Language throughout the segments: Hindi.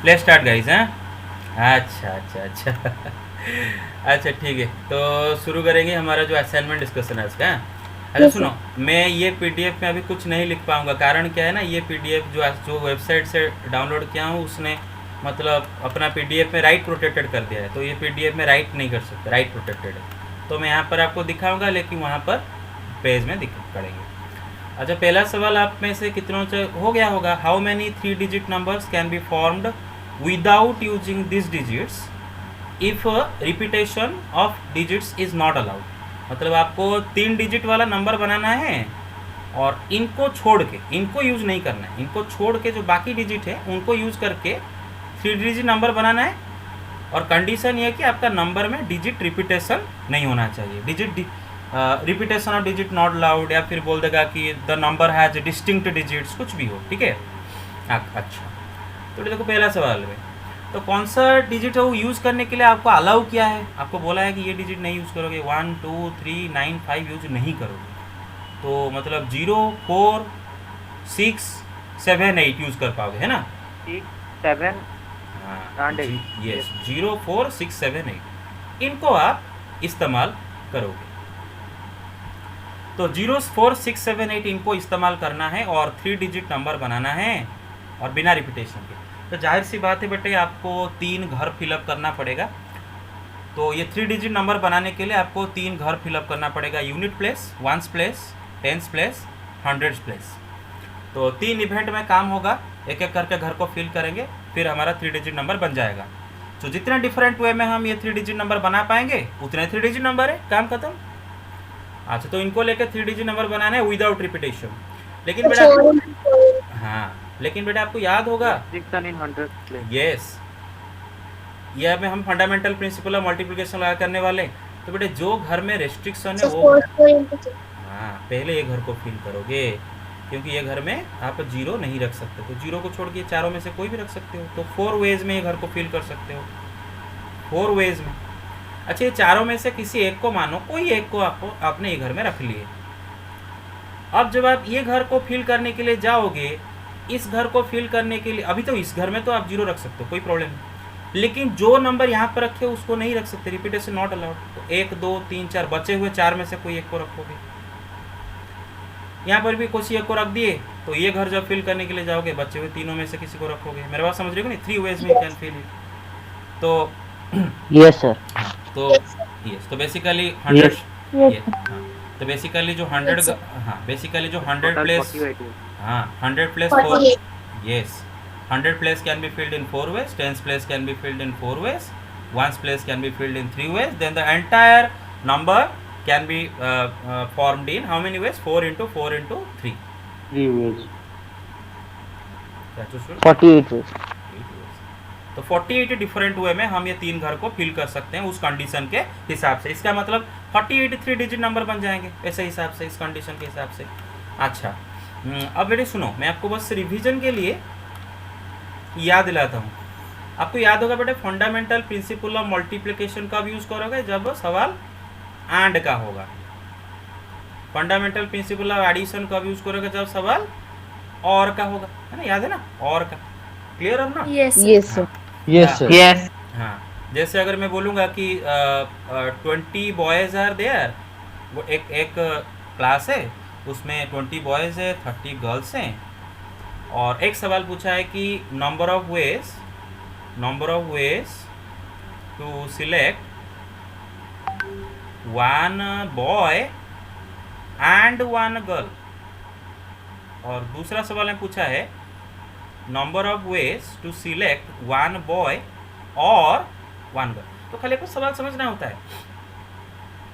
लेट्स स्टार्ट गाइस हैं। अच्छा अच्छा अच्छा अच्छा ठीक है, तो शुरू करेंगे हमारा जो असाइनमेंट डिस्कशन है इसका। अच्छा यस सर। सुनो, मैं ये पीडीएफ में अभी कुछ नहीं लिख पाऊंगा, कारण क्या है ना, ये पीडीएफ जो जो वेबसाइट से डाउनलोड किया हूँ उसने मतलब अपना पीडीएफ में राइट प्रोटेक्टेड कर दिया है, तो ये पीडीएफ में राइट नहीं कर सकते, राइट प्रोटेक्टेड है। तो मैं यहाँ पर आपको दिखाऊंगा, लेकिन वहाँ पर पेज में दिख पड़ेंगे। अच्छा, पहला सवाल आप में से कितनों से हो गया होगा, how many 3 digit numbers can be formed without using this digits if repetition of digits is not allowed. मतलब आपको 3 डिजिट वाला नंबर बनाना है और इनको छोड़ के, इनको यूज नहीं करना है, इनको छोड़ के जो बाकी डिजिट है उनको यूज करके 3 डिजिट नंबर बनाना है। और कंडीशन ये है कि आपका नंबर में डिजिट रिपीटेशन नहीं होना चाहिए, digit repetition of digit not allowed, या फिर बोल देगा कि the number has distinct digits, कुछ भी हो, ठीक है। अच्छा, तो देखो पहला सवाल है, तो कौन सा डिजिट है वो यूज़ करने के लिए आपको अलाउ किया है, आपको बोला है कि ये डिजिट नहीं यूज़ करोगे, 1 2 3 9 5 यूज नहीं करोगे। तो मतलब 0 4 6 7 8 यूज़ कर पाओगे, है ना। 6 7 हाँ and 8. Ji, yes, Yes. 0 4 6 7 8 इनको आप इस्तेमाल करोगे। तो 0 4 6 7 8 इनको इस्तेमाल करना है और 3 डिजिट नंबर बनाना है और बिना रिपीटेशन के। तो जाहिर सी बात है बेटे, आपको 3 घर फिलअप करना पड़ेगा। तो ये 3 डिजिट नंबर बनाने के लिए आपको 3 घर फिलअप करना पड़ेगा, unit place, ones place, tens place, hundreds place. तो 3 इवेंट में काम होगा, एक एक करके घर को फिल करेंगे, फिर हमारा 3 डिजिट नंबर बन जाएगा। तो जितने डिफरेंट वे में हम ये 3 डिजिट नंबर बना पाएंगे उतने 3 डिजिट नंबर है, काम खत्म। अच्छा, तो इनको लेकर 3 डिजिट नंबर बनाना है विदाउट रिपीटेशन। लेकिन बेटा, अच्छा। हाँ, लेकिन बेटा आपको याद होगा, Restriction in hundreds place. Yes, ये अब हम फंडामेंटल प्रिंसिपल ऑफ मल्टीप्लिकेशन लगा करने वाले। तो बेटे जो घर में रेस्ट्रिक्शन है अच्छा वो, 4 हाँ, पहले ये घर को फिल करोगे, क्योंकि ये घर में आप जीरो नहीं रख सकते, तो जीरो को छोड़ के चारों में से कोई भी रख सकते हो। तो 4 वेज में ये घर को फिल कर सकते हो, 4 वेज में। अच्छा, ये चारों में से किसी एक को मानो, कोई एक को आपको आपने ये घर में रख लिए। अब जब आप ये घर को फिल करने के लिए जाओगे, इस घर को फिल करने के लिए, अभी तो इस घर में तो आप जीरो रख सकते हो, कोई प्रॉब्लम नहीं, लेकिन जो नंबर यहाँ पर रखे हो उसको नहीं रख सकते, रिपीटेशन नॉट अलाउड। तो 1 2 3 4 बचे हुए 4 में से कोई एक को रखोगे। यहाँ पर भी किसी एक को रख दिए, तो ये घर जब फिल करने के लिए जाओगे बचे हुए तीनों में से किसी को रखोगे। मेरे बात समझ रहे हो नहीं, 3 वेज में यू कैन फिल इट। तो Yes, sir. हाँ, तो यस, तो बेसिकली हंड्रेड, Yes. ये हाँ, तो बेसिकली जो 100, Yes, sir. हाँ बेसिकली जो 100 Total प्लेस, 48 is. हाँ 100 place 4, 48। Yes, 100 place can be filled in 4 ways, 10 place can be filled in 4 ways, 1 place can be filled in 3 ways, then the entire number can be formed in how many ways, 4 into 4 into 3, 3 ways. that's usual 48 ways. 8 ways। तो 48 डिफरेंट वे में हम ये 3 घर को फिल कर सकते हैं उस कंडीशन के हिसाब से। इसका मतलब 48 3 डिजिट नंबर बन जाएंगे ऐसे हिसाब से, इस कंडीशन के हिसाब से। अच्छा, अब बेटे सुनो, मैं आपको बस रिवीजन के लिए याद दिलाता हूँ। आपको याद होगा बेटे, फंडामेंटल प्रिंसिपल ऑफ मल्टीप्लिकेशन कब यूज़ करोगे, जब सवाल एंड का होगा। फंडामेंटल प्रिंसिपल ऑफ एडिशन कब यूज़ करोगे, जब सवाल और का होगा, है ना, याद है ना, और का। क्लियर अब ना। Yes, sir. Yes, sir. Yes, हाँ, sir. Yes. हाँ, जैसे अगर मैं बोलूँगा कि 20 बॉयज़ आर देयर, वो एक एक क्लास है, उसमें 20 बॉयज़ है, 30 गर्ल्स हैं। और एक सवाल पूछा है कि number of ways to select 1 boy and 1 girl. और दूसरा सवाल में पूछा है number of ways to select 1 boy और 1 गर्ल। तो खाली आपको सवाल समझना होता है।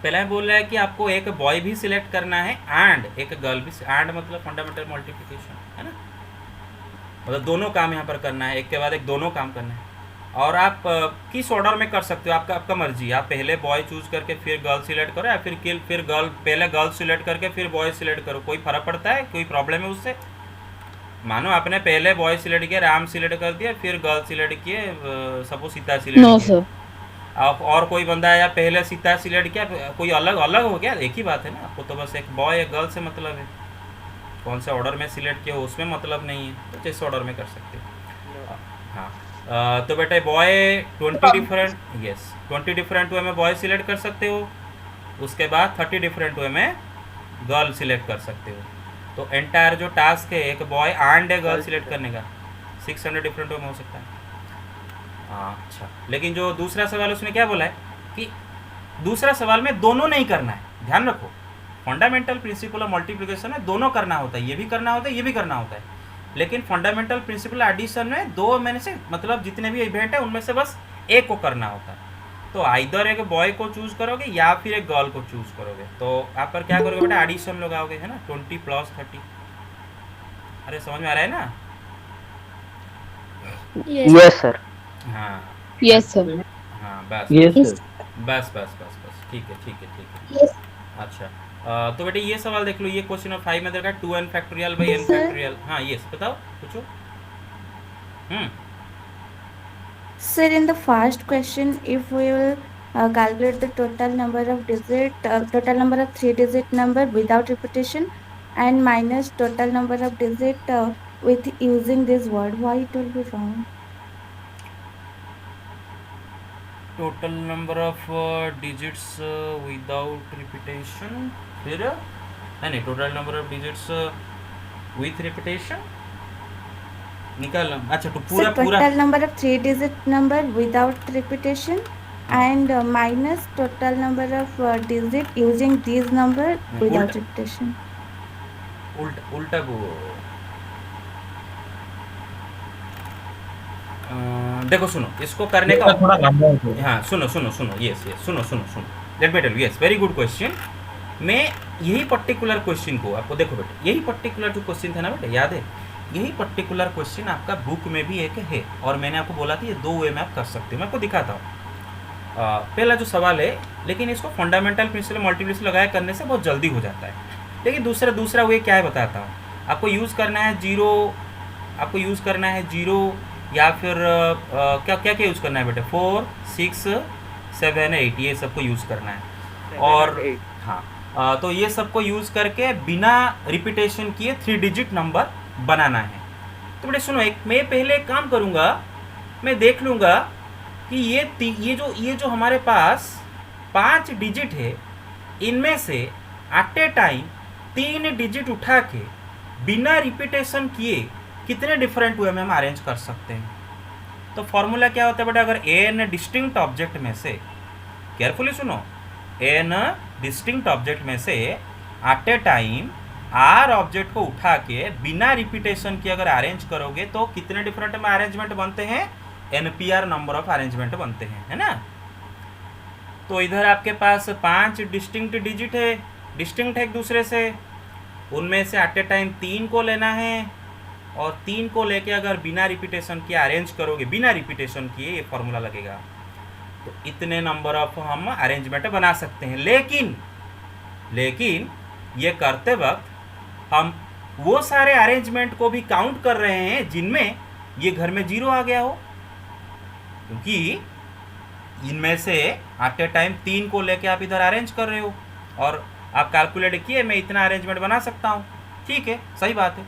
पहला बोल रहा है कि आपको एक बॉय भी सिलेक्ट करना है एंड एक गर्ल भी। एंड मतलब फंडामेंटल मल्टीप्लिकेशन, है ना, मतलब दोनों काम यहाँ पर करना है, एक के बाद एक दोनों काम करना है। और आप किस ऑर्डर में कर सकते हो, आपका आपका मर्जी। आप पहले बॉय चूज़ करके फिर गर्ल सिलेक्ट करो, या फिर गर्ल पहले गर्ल सिलेक्ट करके फिर बॉय सिलेक्ट करो, कोई फ़र्क पड़ता है, कोई प्रॉब्लम है उससे। मानो आपने पहले बॉय सिलेक्ट किया, राम सिलेक्ट कर दिया, फिर गर्ल सिलेक्ट किए, सपोज सीता सिलेक्ट No, किया। sir. आप और कोई बंदा आया पहले सीता सिलेक्ट किया, कोई अलग अलग हो गया, एक ही बात है ना। आपको तो बस एक बॉय एक गर्ल से मतलब है, कौन से ऑर्डर में सिलेक्ट किया उसमें मतलब नहीं है, तो जिस ऑर्डर में कर सकते हो। No. हाँ, तो बेटा boy 20 different, yes 20 different way में बॉय सिलेक्ट कर सकते हो, उसके बाद 30 डिफरेंट वे में गर्ल सिलेक्ट कर सकते हो। तो एंटायर जो टास्क है एक boy and a girl select करने का 600 डिफरेंट वे में हो सकता है। अच्छा, लेकिन जो दूसरा सवाल उसने क्या बोला है कि दूसरा सवाल में दोनों नहीं करना है, ध्यान रखो फंडामेंटल प्रिंसिपल ऑफ मल्टीप्लिकेशन में दोनों करना होता है, ये भी करना होता है ये भी करना होता है, लेकिन फंडामेंटल प्रिंसिपल एडिशन में दो में से मतलब जितने भी इवेंट है उनमें से बस एक को करना होता है। तो आइदर एक बॉय को चूज करोगे या फिर एक गर्ल को चूज करोगे। तो आप पर क्या करोगे बेटा, एडिशन लगाओगे है ना, 20 + 30। अरे समझ में आ रहा है ना? Yes sir. हाँ यस सर। हाँ बस यस Yes. सर। बस बस बस बस ठीक है ठीक है ठीक है। Yes. अच्छा तो बेटे ये सवाल देख लो, ये क्वेश्चन ऑफ 5 में देखा 2n factorial by n Sir. Factorial. हाँ यस बताओ पूछो। Sir, in the first question, if we will calculate the total number of total number of 3-digit number without repetition, and minus total number of digit with using this word, why it will be wrong? Total number of digits without repetition, फिर नहीं total number of digits with repetition निकाल। अच्छा तो पूरा So पूरा total number of 3-digit number without repetition, and minus total number of digit using these number without उल्टा repetition. उल्टा को देखो सुनो इसको करने का थोड़ा लंबा है। हाँ सुनो सुनो सुनो यस यस सुनो सुनो सुनो let me tell you, yes very good question. मैं यही पर्टिकुलर क्वेश्चन को आपको देखो बेटे, यही पर्टिकुलर जो क्वेश्चन था ना बेटे याद है, यही पर्टिकुलर क्वेश्चन आपका बुक में भी एक है और मैंने आपको बोला था ये दो वे में आप कर सकते हो, मैं आपको दिखाता हूँ। पहला जो सवाल है, लेकिन इसको फंडामेंटल प्रिंसिपल मल्टीप्लिकेशन लगाया करने से बहुत जल्दी हो जाता है, लेकिन दूसरा वे क्या है बताता हूँ। आपको यूज़ करना है जीरो, आपको यूज़ करना है जीरो या फिर क्या क्या क्या यूज़ करना है बेटे, 4 6 7 8 ये सबको यूज़ करना है। और हाँ तो ये सबको यूज़ करके बिना रिपीटेशन किए 3 डिजिट नंबर बनाना है। तो बेटे सुनो, मैं पहले एक काम करूँगा, मैं देख लूँगा कि ये जो हमारे पास 5 डिजिट है, इनमें से एट ए टाइम 3 डिजिट उठा के बिना रिपीटेशन किए कितने डिफरेंट वे में हम अरेंज कर सकते हैं। तो फॉर्मूला क्या होता है बेटा, अगर एन डिस्टिंक्ट ऑब्जेक्ट में से, केयरफुली सुनो, एन डिस्टिंक्ट ऑब्जेक्ट में से at a time r object को उठा के बिना रिपीटेशन के अगर अरेंज करोगे तो कितने डिफरेंट में अरेंजमेंट बनते हैं, NPR नंबर ऑफ अरेंजमेंट बनते हैं, है ना। तो इधर आपके पास 5 डिस्टिंक्ट डिजिट है, डिस्टिंक्ट है एक दूसरे से, उनमें से एट ए टाइम 3 को लेना है और 3 को लेके अगर बिना रिपीटेशन किए अरेंज करोगे, बिना रिपीटेशन किए ये फॉर्मूला लगेगा, तो इतने नंबर ऑफ हम अरेंजमेंट बना सकते हैं। लेकिन ये करते वक्त हम वो सारे अरेंजमेंट को भी काउंट कर रहे हैं जिनमें ये घर में 0 आ गया हो, क्योंकि इनमें से एट ए टाइम 3 को लेके आप इधर अरेंज कर रहे हो और आप कैलकुलेट किए मैं इतना अरेंजमेंट बना सकता हूँ, ठीक है सही बात है।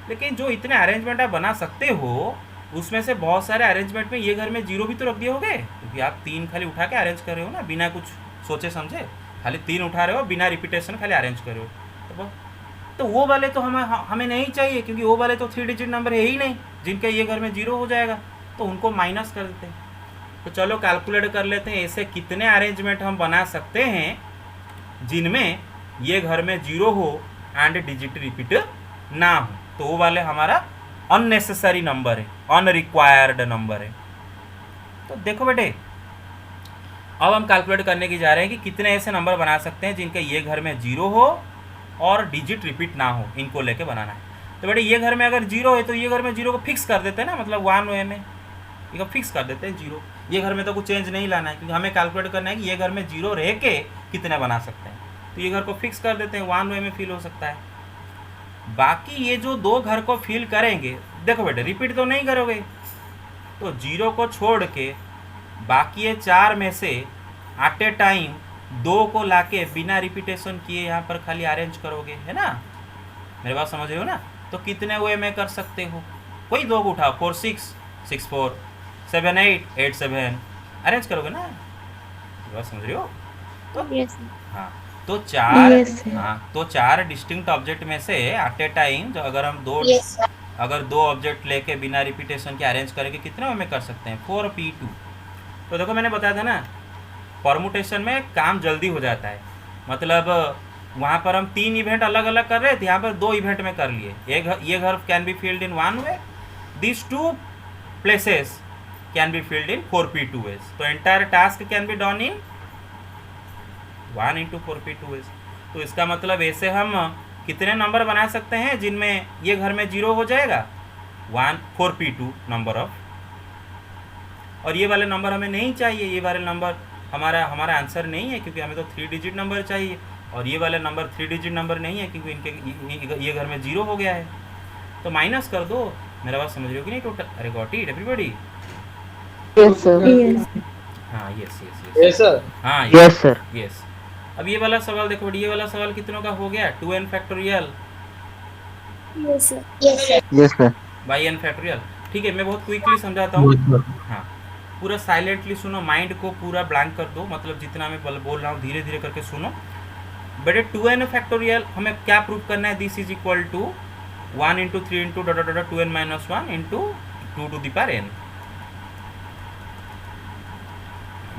लेकिन जो इतने अरेंजमेंट आप बना सकते हो उसमें से बहुत सारे अरेंजमेंट में ये घर में 0 भी तो रख दिए होगे, क्योंकि आप 3 खाली उठा के अरेंज कर रहे हो ना, बिना कुछ सोचे समझे, खाली 3 उठा रहे हो बिना रिपीटेशन खाली अरेंज कर रहे हो। तो वो वाले तो हमें नहीं चाहिए, क्योंकि वो वाले तो 3 डिजिट नंबर है ही नहीं जिनके ये घर में 0 हो जाएगा, तो उनको माइनस कर देते हैं। तो चलो कैलकुलेट कर लेते हैं ऐसे कितने अरेंजमेंट हम बना सकते हैं जिनमें ये घर में 0 हो एंड डिजिट रिपीट ना हो। तो वो वाले हमारा अननेसेसरी नंबर है, अनरिक्वायर्ड नंबर है। तो देखो बेटे अब हम कैलकुलेट करने की जा रहे हैं कि कितने ऐसे नंबर बना सकते हैं जिनके ये घर में 0 हो और डिजिट रिपीट ना हो, इनको लेके बनाना है। तो बेटे ये घर में अगर 0 है तो ये घर में 0 को फिक्स कर देते हैं ना, मतलब 1 वे में ये फिक्स कर देते हैं 0। ये घर में तो कुछ चेंज नहीं लाना है, क्योंकि हमें कैलकुलेट करना है कि ये घर में 0 रह के कितने बना सकते हैं। तो ये घर को फिक्स कर देते हैं, 1 वे में फिल हो सकता है। बाकी ये जो 2 घर को फिल करेंगे, देखो बेटे रिपीट तो नहीं करोगे, तो 0 को छोड़ के बाकी ये 4 में से एट ए टाइम 2 को लाके बिना रिपीटेशन किए यहाँ पर खाली अरेंज करोगे, है ना, मेरे बात समझ रहे हो ना। तो कितने वे में कर सकते हो, कोई 2 को उठाओ, 4 6 6 4 7 8 8 7 अरेंज करोगे ना, बात समझ रहे हो? तो Yes. हाँ, तो चार, Yes, sir. हाँ तो चार डिस्टिंक्ट ऑब्जेक्ट में से एट ए टाइम जो अगर हम दो Yes, sir. अगर दो ऑब्जेक्ट लेके बिना रिपीटेशन के अरेंज करेंगे कितने में कर सकते हैं? 4p2। तो देखो मैंने बताया था ना, परमुटेशन में काम जल्दी हो जाता है, मतलब वहाँ पर हम 3 इवेंट अलग अलग कर रहे थे, यहाँ पर 2 इवेंट में कर लिए। ये घर can be filled in 1 way, this 2 places can be filled in 4p2 ways. तो entire task can be done in 1 into 4p2 ways. तो इसका मतलब ऐसे हम कितने नंबर बना सकते हैं जिनमें ये घर में 0 हो जाएगा? 4p2 नंबर ऑफ, और ये वाले नंबर हमें नहीं चाहिए, ये वाले नंबर हमारा आंसर नहीं है, क्योंकि हमें तो 3 डिजिट नंबर चाहिए, और ये वाले नंबर 3 डिजिट नंबर नहीं है क्योंकि इनके ये घर में 0 हो गया है। तो माइनस कर दो। मेरा बात समझ रहे हो कि नहीं? टोटल, अरे got it everybody? Yes, sir. Yes. हाँ, yes yes Yes, yes, sir. हाँ Yes, sir. यस। अब ये वाला सवाल देखो बेटी, ये वाला सवाल कितनों का हो गया? 2n factorial Yes, sir. Yes, sir. Yes, sir. By n factorial. ठीक है, मैं बहुत क्विकली समझाता हूँ। हाँ, पूरा साइलेंटली सुनो, माइंड को पूरा ब्लैंक कर दो, मतलब जितना मैं बोल रहा हूँ धीरे धीरे करके सुनो। बेटे 2n फैक्टोरियल हमें क्या प्रूव करना है? This is equal to 1 into 3 into dot dot 2n minus 1 into 2 to the power n।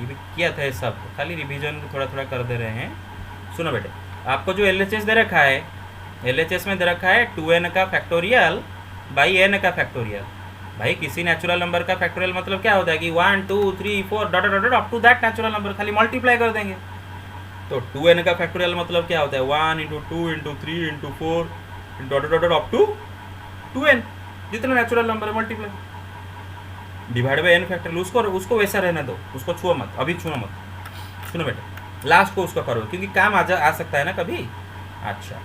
ये भी किया था ये सब, खाली रिवीजन थोड़ा थोड़ा कर दे रहे हैं। सुनो बेटे, आपको जो LHS दे रखा है, LHS में दे रखा है 2n का फैक्टोरियल बाई n का फैक्टोरियल। भाई किसी नेचुरल नंबर का फैक्टोरियल मतलब क्या होता है कि 1 2 3 4 dot dot dot up to that natural number, खाली मल्टीप्लाई कर देंगे। तो 2n का फैक्टोरियल मतलब क्या होता है? 1 into 2 into 3 into 4 dot dot dot up to 2n, जितना नेचुरल नंबर है multiply divide by n factorial. उसको वैसा रहने दो, उसको छुओ मत, अभी छुओ मत। सुनो बेटे, लास्ट को उसका करो, क्योंकि काम आ सकता है ना कभी। अच्छा,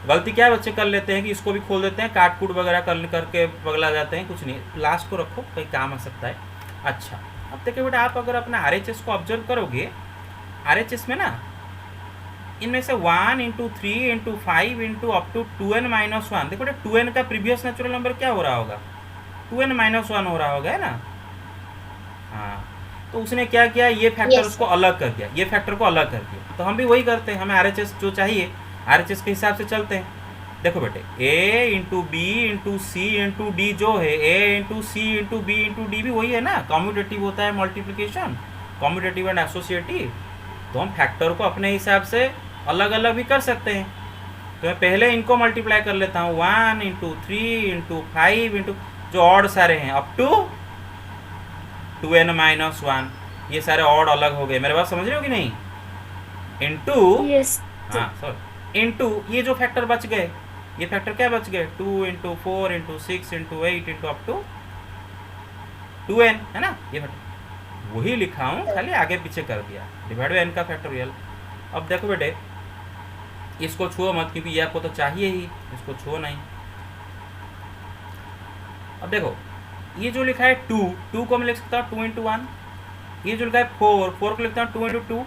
गलती क्या बच्चे कर लेते हैं कि इसको भी खोल देते हैं, काट कूट वगैरह करके पगला जाते हैं। कुछ नहीं, लास्ट को रखो, कहीं काम आ सकता है। अच्छा, अब देखिए बेटा, आप अगर अपना RHS को ऑब्जर्व करोगे, RHS में ना इनमें से 1 into 3 into 5 into up to 2n minus 1, देखो बेटा 2n का प्रीवियस नेचुरल नंबर क्या हो रहा होगा? 2n माइनस 1 हो रहा होगा, है ना? हाँ, तो उसने क्या किया? ये फैक्टर Yes. उसको अलग कर दिया, ये फैक्टर को अलग कर दिया। तो हम भी वही करते हैं, हमें RHS जो चाहिए RHS के हिसाब से चलते हैं। देखो बेटे, a into b into c into d जो है, a into c into b into d भी वही है ना, कम्यूटेटिव होता है मल्टीप्लिकेशन, कम्यूटेटिव एंड एसोसिएटिव। तो हम फैक्टर को अपने हिसाब से अलग अलग भी कर सकते हैं। तो मैं पहले इनको मल्टीप्लाई कर लेता हूँ, 1 इंटू 3 इंटू 5 इंटू जो ऑड सारे हैं अप टू 2n माइनस 1, ये सारे ऑड अलग हो गए। मेरे बात समझ रहे हो कि नहीं? Into, Yes. हाँ सॉरी, इंटू ये जो फैक्टर बच गए, ये फैक्टर क्या बच गए? 2 into 4 into 6 into 8 into up to 2n, है ना? ये फैक्टर वही लिखा हूँ, खाली आगे पीछे कर दिया, डिवाइड बाई n का फैक्टोरियल। अब देखो बेटे, इसको छुओ मत, क्योंकि ये आपको तो चाहिए ही, इसको छुओ नहीं। अब देखो, ये जो लिखा है 2 को मैं लिख सकता हूँ 2 इंटू 1, ये जो लिखा है 4 को लिखता हूँ 2 इंटू 2,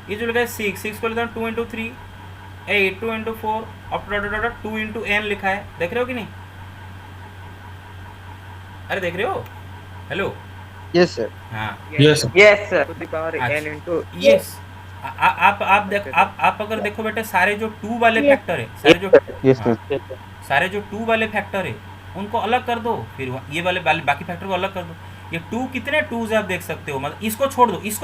ये जो लिखा है 6 को लिखता हूँ 2 into 3, 8 2 into 4 up dot 2 into n लिखा है। देख रहे हो कि नहीं? अरे देख रहे हो? Hello, Yes, sir. हाँ Yes, sir. Yes, sir. to the power अच्छा। n into यस, आप अगर देखो बेटे, सारे जो 2 वाले Yes. फैक्टर है, सारे जो Yes, हाँ, sir. सारे जो 2 वाले फैक्टर है उनको अलग कर दो, फिर ये वाले बाकी फैक्टर को अलग कर दो। ये 2 कितने 2s आप देख सकते हो, मतलब इसको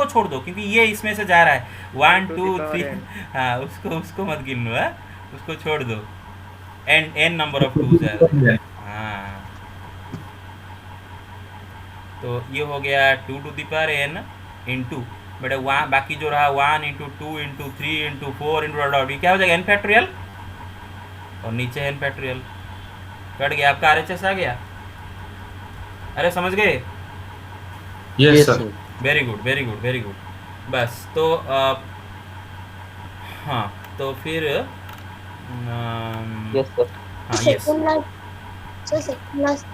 छोड़ दो क्योंकि ये इसमें से जा रहा है 1 to 2 the power 3, n. हाँ उसको मत गिन लो, उसको छोड़ दो, n नंबर ऑफ 2s है। हाँ, तो ये हो गया 2 to the power n into बेटा वहाँ बाकी जो रहा 1 into 2 into 3 into 4 into dot, ये क्या हो जाएगा? n फैक्टोरियल, और नीचे n फैक्टोरियल। कट गया आपका RHS आ गया? अरे समझ गए? Yes, sir. Very good very good very good. बस तो हाँ, तो फिर Yes, sir. हाँ yes, Second last. So second last.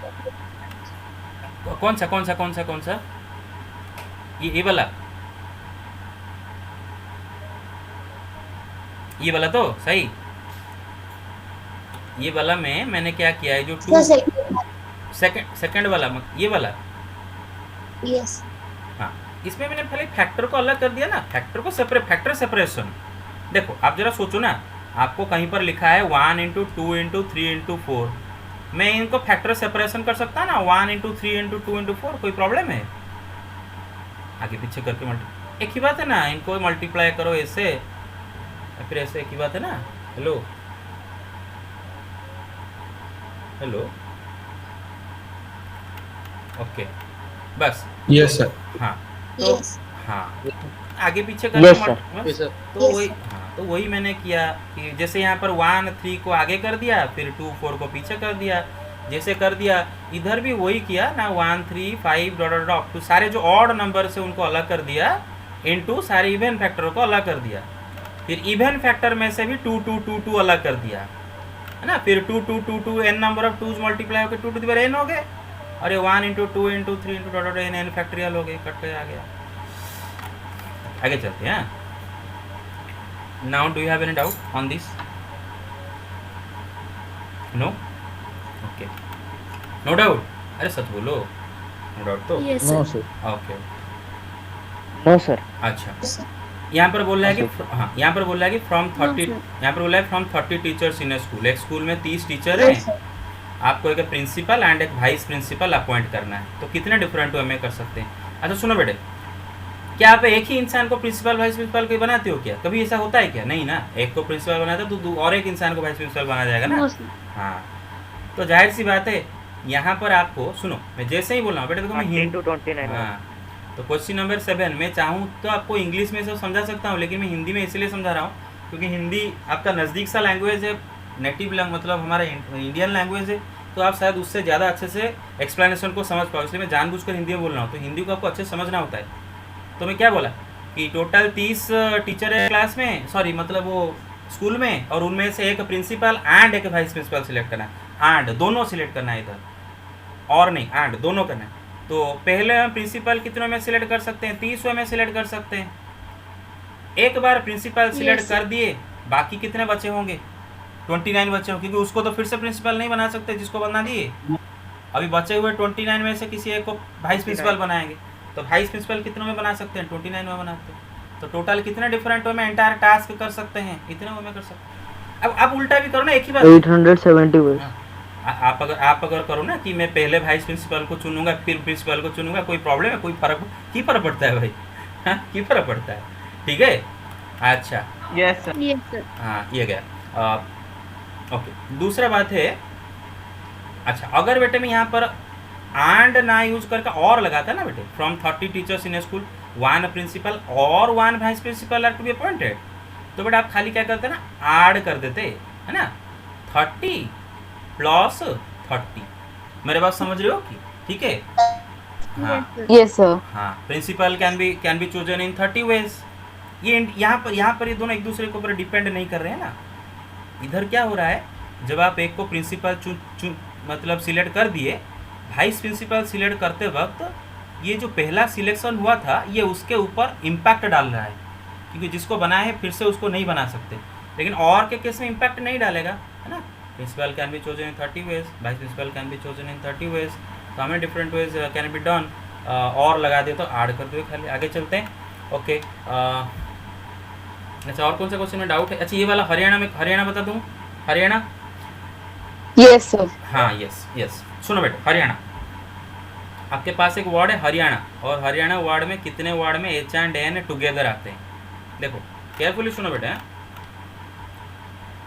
कौन सा ये वाला, ये वाला तो सही। ये वाला में मैंने क्या किया है, जो 2, So second. सेकंड वाला ये वाला। Yes. हाँ, इसमें मैंने पहले फैक्टर को अलग कर दिया ना, फैक्टर को फैक्टर सेपरेशन। देखो आप जरा सोचो ना, आपको कहीं पर लिखा है 1 इंटू 2 इंटू 3 इंटू 4, मैं इनको फैक्टर सेपरेशन कर सकता ना, 1 इंटू 3 इंटू 2 इंटू 4, कोई प्रॉब्लम है? आगे पीछे करके एक ही बात है ना, इनको मल्टीप्लाई करो ऐसे या फिर ऐसे, एक ही बात है ना। हेलो हेलो, ओके बस। Yes, sir. हाँ तो Yes. हाँ आगे पीछे Yes, करके sir. Yes, sir. तो Yes, वही, sir. हाँ तो वही मैंने किया कि जैसे यहाँ पर 1 3 को आगे कर दिया, फिर 2 4 को पीछे कर दिया, जैसे कर दिया इधर भी वही किया ना, 1 3 5 डॉट डॉट डॉट, तो सारे जो ऑड नंबर से उनको अलग कर दिया, इनटू सारे इवन फैक्टर को अलग कर दिया, फिर इवन फैक्टर में से भी 2 2 2 2 अलग कर दिया, है ना, फिर 2 2 2 2 n नंबर ऑफ 2 मल्टीप्लाई होकर 2 टू द पावर n हो गए, अरे 1 into 2 into 3 into dot dot n factorial हो गए, कट के आ गया। आगे चलते हैं। Now do you have any doubt on this? No? Okay, no doubt. अरे सच बोलो, नो डाउट तो? Yes, No, sir. sir. Okay, No, sir. अच्छा। Yes, sir. यहाँ पर बोल रहा है हाँ, कि हाँ, यहाँ पर बोल रहा है कि फ्रॉम 30, sir. यहाँ पर बोल रहा है from 30 teachers in a school, एक स्कूल में 30 टीचर हैं, Yes, sir. आपको एक प्रिंसिपल एंड एक वाइस प्रिंसिपल अपॉइंट करना है, तो कितने डिफरेंट वे में कर सकते हैं? अच्छा सुनो बेटे, क्या आप एक ही इंसान को प्रिंसिपल वाइस प्रिंसिपल को बनाते हो क्या? कभी ऐसा होता है क्या? नहीं ना, एक को प्रिंसिपल बनाता है तो और एक इंसान को वाइस प्रिंसिपल बना जाएगा ना। No, sir. हाँ, तो जाहिर सी बात है यहाँ पर आपको, सुनो मैं जैसे ही बोल रहा हूँ बेटे, देखो मैं हिंदी, हाँ तो क्वेश्चन नंबर 7 मैं चाहूँ तो आपको इंग्लिश में सब समझा सकता हूँ, लेकिन मैं हिंदी में इसलिए समझा रहा हूँ क्योंकि हिंदी आपका नज़दीक सा लैंग्वेज है, नेटिव मतलब हमारा इंडियन लैंग्वेज है, तो आप शायद उससे ज़्यादा अच्छे से एक्सप्लेनेशन को समझ पाओ, इसलिए मैं जानबूझकर हिंदी में बोल रहा हूँ। तो हिंदी को आपको अच्छे से समझना होता है। तो मैं क्या बोला कि टोटल 30 टीचर है क्लास में, सॉरी मतलब वो स्कूल में, और उनमें से एक प्रिंसिपल एंड एक वाइस प्रिंसिपल सिलेक्ट करना है, एंड दोनों सिलेक्ट करना है इधर, और नहीं एंड दोनों करना है। तो पहले हम प्रिंसिपल कितनों में सिलेक्ट कर सकते हैं? 30 में सिलेक्ट कर सकते हैं। एक बार प्रिंसिपल सिलेक्ट Yes. कर दिए, बाकी कितने बचे होंगे? 29 बचे होंगे, क्योंकि उसको तो फिर से प्रिंसिपल नहीं बना सकते जिसको बना दिए। अभी बचे हुए 29 में से किसी एक को वाइस प्रिंसिपल बनाएंगे, तो वाइस प्रिंसिपल कितनों में बना सकते हैं? 29 में बनाते हैं। तो टोटल कितने डिफरेंट वे में एंटायर टास्क कर सकते हैं? इतने वे में कर सकते हैं। अब आप उल्टा भी करो ना, एक ही बात। 870 words. हाँ, आप अगर करो ना कि मैं पहले वाइस प्रिंसिपल को चुनूंगा फिर प्रिंसिपल को चुनूंगा, कोई प्रॉब्लम है? कोई फर्क की फर्क पड़ता है भाई? हाँ की फर्क पड़ता है, ठीक है। अच्छा Yes, sir. हाँ ये गया। ओके, दूसरा बात है, अच्छा अगर बेटे मैं यहाँ पर एंड ना यूज करके और लगाता ना बेटे, from 30 teachers in a school 1 principal और 1 vice principal are to be appointed, तो बेटा आप खाली क्या करते ना, ऐड कर देते, है ना, 30 प्लस 30। मेरे बात समझ रहे हो कि? ठीक है। हाँ Yes, sir. Yes, sir. हाँ, principal can be chosen in 30 ways. ये यहाँ पर ये दोनों एक दूसरे के ऊपर डिपेंड नहीं कर रहे हैं ना। इधर क्या हो रहा है, जब आप एक को प्रिंसिपल मतलब सिलेक्ट कर दिए, वाइस प्रिंसिपल सिलेक्ट करते वक्त ये जो पहला सिलेक्शन हुआ था ये उसके ऊपर इम्पैक्ट डाल रहा है, क्योंकि जिसको बनाया है फिर से उसको नहीं बना सकते। लेकिन और के केस में इम्पैक्ट नहीं डालेगा, है ना। Principal can be chosen in 30 ways, vice principal can be chosen in 30 ways, तो हमें different ways can be done. और लगा दे तो ऐड कर दो खाली। आगे चलते हैं। ओके, अच्छा और कौन सा क्वेश्चन में डाउट है? अच्छा ये वाला हरियाणा बता दूँ, हरियाणा। Yes, sir. हाँ यस, सुनो बेटे, हरियाणा आपके पास एक वर्ड है हरियाणा, और हरियाणा वर्ड में कितने वर्ड में एच एंड एन टुगेदर आते हैं? देखो केयरफुली सुनो बेटे,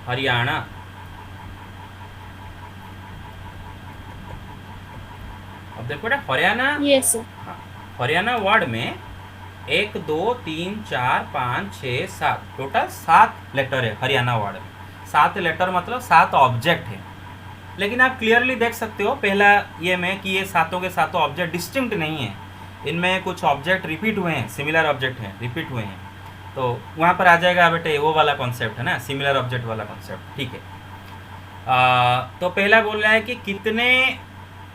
हरियाणा, अब देखो बेटा हरियाणा, Yes, sir. हाँ हरियाणा वर्ड में 1 2 3 4 5 6 7 टोटल 7 लेटर है हरियाणा वर्ड में। 7 लेटर मतलब 7 ऑब्जेक्ट है, लेकिन आप क्लियरली देख सकते हो पहला ये में कि ये सातों के सातों ऑब्जेक्ट डिस्टिंक्ट नहीं है, इनमें कुछ ऑब्जेक्ट रिपीट हुए हैं, सिमिलर ऑब्जेक्ट हैं, रिपीट हुए हैं। तो वहाँ पर आ जाएगा बेटे वो वाला कॉन्सेप्ट है ना, सिमिलर ऑब्जेक्ट वाला कॉन्सेप्ट, ठीक है। तो पहला बोल रहा है कि कितने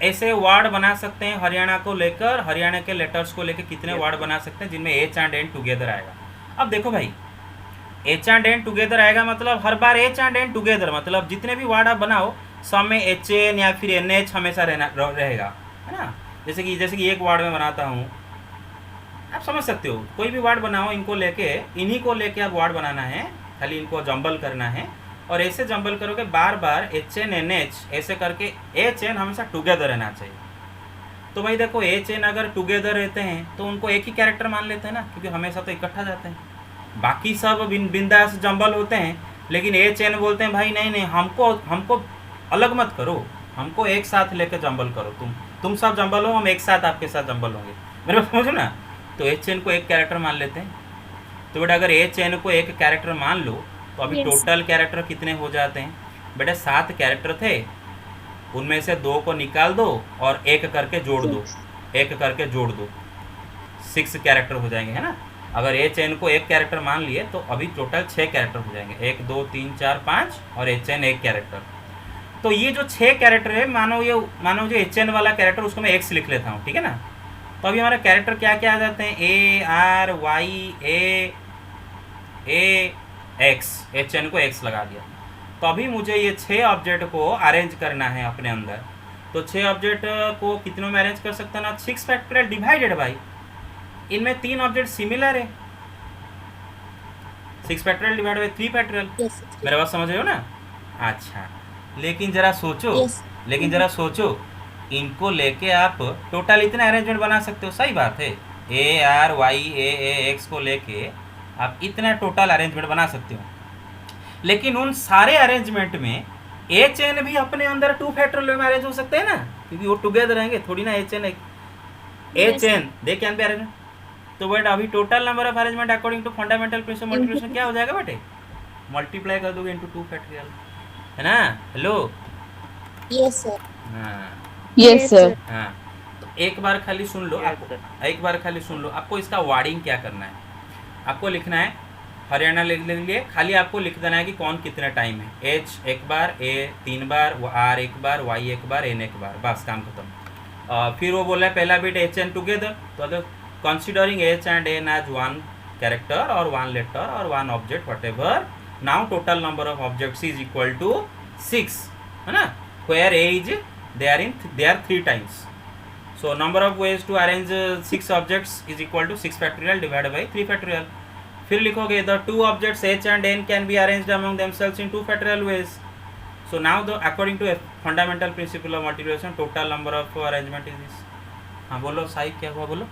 ऐसे वर्ड बना सकते हैं हरियाणा को लेकर, हरियाणा के लेटर्स को लेकर कितने वर्ड बना सकते हैं जिनमें एच एंड एन टुगेदर आएगा। अब देखो भाई, एच एंड एन टुगेदर आएगा मतलब हर बार एच एंड एन टुगेदर, मतलब जितने भी वर्ड आप बनाओ सब में एच एन या फिर एन एच हमेशा रहेगा, है ना। जैसे कि एक वार्ड में बनाता हूँ, आप समझ सकते हो, कोई भी वार्ड बनाओ, इन्हीं को लेके आप वार्ड बनाना है, खाली इनको जंबल करना है। और ऐसे जंबल करोगे बार बार एच एन एन एच ऐसे करके, एच एन हमेशा टुगेदर रहना चाहिए। तो भाई देखो, एच एन अगर टुगेदर रहते हैं तो उनको एक ही कैरेक्टर मान लेते हैं ना, क्योंकि हमेशा तो इकट्ठा जाते हैं। बाकी सब बिंदास जंबल होते हैं, लेकिन एच एन बोलते हैं भाई नहीं, हमको अलग मत करो, हमको एक साथ लेके जंबल करो, तुम सब जंबल हो, हम एक साथ आपके साथ जंबल होंगे, मेरे बात समझो ना। तो एच एन को एक कैरेक्टर मान लेते हैं। तो बेटा अगर एच एन को एक कैरेक्टर मान लो तो अभी Yes. टोटल कैरेक्टर कितने हो जाते हैं बेटा? 7 कैरेक्टर थे, उनमें से 2 को निकाल दो और एक करके जोड़ दो, 6 कैरेक्टर हो जाएंगे, है ना। अगर एच एन को एक कैरेक्टर मान लिए तो अभी टोटल 6 कैरेक्टर हो जाएंगे, 1 2 3 4 5 और एच एन एक कैरेक्टर। तो ये जो 6 कैरेक्टर है, मानो जो एच एन वाला कैरेक्टर उसको मैं एक्स लिख लेता हूँ, ठीक है ना। तो अभी हमारे कैरेक्टर क्या क्या आ जाते हैं? A R Y A X, H N को एक्स लगा दिया। तो अभी मुझे ये 6 ऑब्जेक्ट को अरेंज करना है अपने अंदर। तो 6 ऑब्जेक्ट को कितनों में अरेंज कर सकते हैं ना? 6 फैक्टोरियल डिवाइडेड बाई, इनमें 3 ऑब्जेक्ट सिमिलर है, 6 factorial divide by 3 factorial. Yes. मेरे बात समझ रहे हो ना? अच्छा, लेकिन जरा सोचो, इनको लेके आप टोटल इतना अरेंजमेंट बना सकते हो, सही बात है। A R Y A X को लेके आप इतना टोटल अरेंजमेंट बना सकते हो, लेकिन उन सारे अरेंजमेंट में एच एन भी अपने अंदर 2 फैक्टोरियल में अरेंज हो सकते हैं ना, क्योंकि वो टुगेदर रहेंगे, थोड़ी ना H N they can be arrange. तो बट अभी total number of arrangement according to fundamental principle multiplication क्या हो जाएगा बेटे? मल्टीप्लाई कर दोगे इनटू 2 फैक्टोरियल, है ना। Hello, Yes, sir. हाँ Yes, sir. हाँ। तो एक बार खाली सुन लो, आपको इसका वार्डिंग क्या करना है। आपको लिखना है, हरियाणा लिख लिए, खाली आपको लिख देना है कि कौन कितने टाइम है। एच एक बार, ए 3 बार, आर एक बार, वाई एक बार, एन एक बार, बस काम खत्म। फिर वो बोला है पहला बिट एच एन टुगेदर, तो अगर considering H and N as 1 character और 1 लेटर और 1 object whatever, now total number of objects is equal to 6, है ना। where a is they are 3 times, so number of ways to arrange 6 objects is equal to 6 factorial divided by 3 factorial. फिर लिखोगे the 2 objects h and n can be arranged among themselves in 2 factorial ways. So now the according to a fundamental principle of multiplication total number of arrangement is this. हाँ बोलो साई, क्या हुआ बोलो?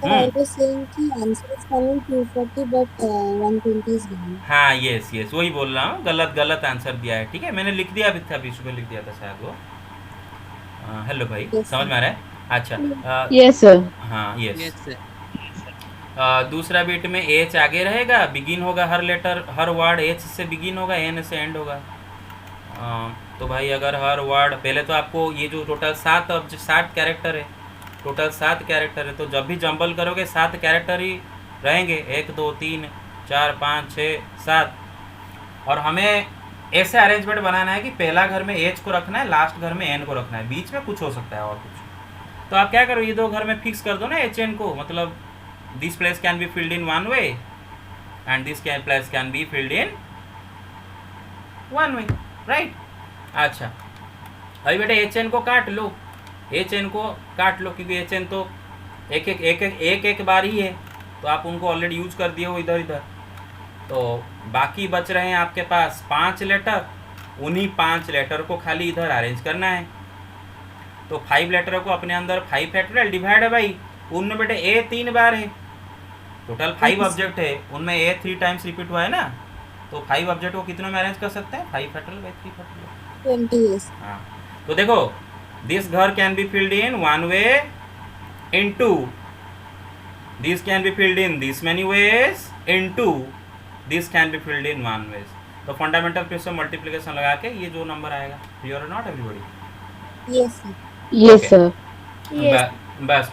I was saying कि answer is coming 240 but 120 is given. हाँ यस वही बोल रहा हूँ, गलत आंसर दिया है, ठीक है। मैंने लिख दिया अभी सुबह लिख दिया था शायद वो। हेलो भाई, Yes, समझ में आ रहा है? अच्छा, Yes, sir. हाँ यस। दूसरा बिट में एच आगे रहेगा, बिगिन होगा हर वर्ड एच से बिगिन होगा, एन से एंड होगा। तो भाई अगर हर वर्ड, पहले तो आपको ये जो टोटल 7 कैरेक्टर है, तो जब भी जंबल करोगे 7 कैरेक्टर ही रहेंगे, 1 2 3 4 5 6 7। और हमें ऐसे अरेंजमेंट बनाना है कि पहला घर में एच को रखना है, लास्ट घर में एन को रखना है, बीच में कुछ हो सकता है और कुछ। तो आप क्या करो, ये 2 घर में फिक्स कर दो ना एच एन को, मतलब this place can be filled in 1 way and this place can be filled in 1 way, right. अच्छा, अभी बेटे एच एन को काट लो, क्योंकि एच एन तो एक बार ही है, तो आप उनको ऑलरेडी यूज कर दिए हो इधर। तो बाकी बच रहे हैं आपके पास 5 लेटर, उन्हीं 5 लेटर को खाली इधर अरेंज करना है। तो 5 लेटर को अपने अंदर 5 फैक्टोरियल डिवाइड बाई, उनमें बेटे ए 3 बार है, टोटल 5 ऑब्जेक्ट है, उनमें ए 3 टाइम्स रिपीट हुआ है ना। तो 5 ऑब्जेक्ट को कितनों में अरेंज कर सकते हैं? 5 फैक्टोरियल बाई 3 फैक्टोरियल, 20. हाँ। तो देखो, दिस घर can be filled in 1 way in 2, this can be filled in this many ways in 2, this can be filled in 1 ways. तो फंडामेंटल प्रिंसिपल मल्टीप्लिकेशन लगा के ये जो नंबर आएगा, क्लियर और not everybody? Yes, sir. Yes, sir. बस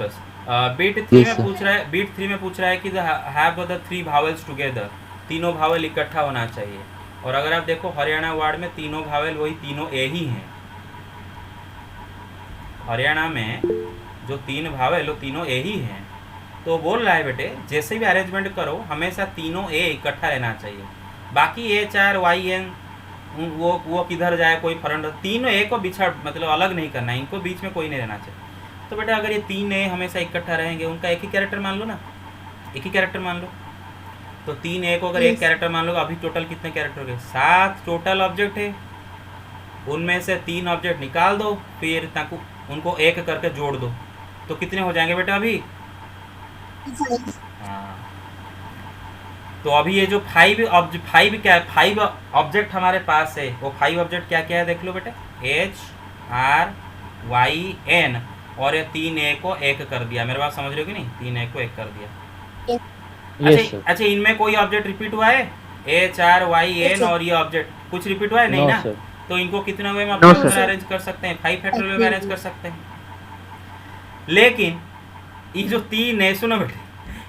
बीट 3 में पूछ रहा है कि हैव द 3 भावेल्स टुगेदर, तीनों भावेल इकट्ठा होना चाहिए। और अगर आप देखो हरियाणा वार्ड में तीनों भावेल वही तीनों ए ही हैं, हरियाणा में जो 3 भावेल वो तीनों ए ही हैं। तो बोल रहा है बेटे जैसे भी अरेंजमेंट करो हमेशा तीनों ए इकट्ठा रहना चाहिए, बाकी एच आर वाई एन वो किधर जाए कोई फर्क नहीं, तीनों ए को बिछड़ मतलब अलग नहीं करना है, इनको बीच में कोई नहीं रहना चाहिए। तो बेटा अगर ये तीन ए हमेशा इकट्ठा रहेंगे, उनका एक ही कैरेक्टर मान लो ना, एक ही कैरेक्टर मान लो। तो तीन ए को अगर एक Yes. कैरेक्टर मान लो, अभी टोटल कितने कैरेक्टर हो गए? 7 टोटल ऑब्जेक्ट है, उनमें से 3 ऑब्जेक्ट निकाल दो, फिर ताकि उनको एक करके जोड़ दो, तो कितने हो जाएंगे बेटा अभी? 5. हाँ, तो अभी ये जो 5 ऑब्जेक्ट हमारे पास है, वो 5 ऑब्जेक्ट क्या क्या है देख लो बेटा। HRYN, और ये 3 ए को एक कर दिया। मेरे बात समझ रहे हो कि नहीं? 3 ए को एक कर दिया। Yes, अच्छा sir. अच्छा, इनमें कोई ऑब्जेक्ट रिपीट हुआ है? HRYN Yes, sir. और ये ऑब्जेक्ट कुछ रिपीट हुआ है? नहीं No, ना। sir. तो इनको कितने वे में No, अपने sir. अरेंज कर सकते हैं? 5 फैक्टोरियल में अरेंज कर सकते हैं। लेकिन ये जो 3 है, सुनो बेटे,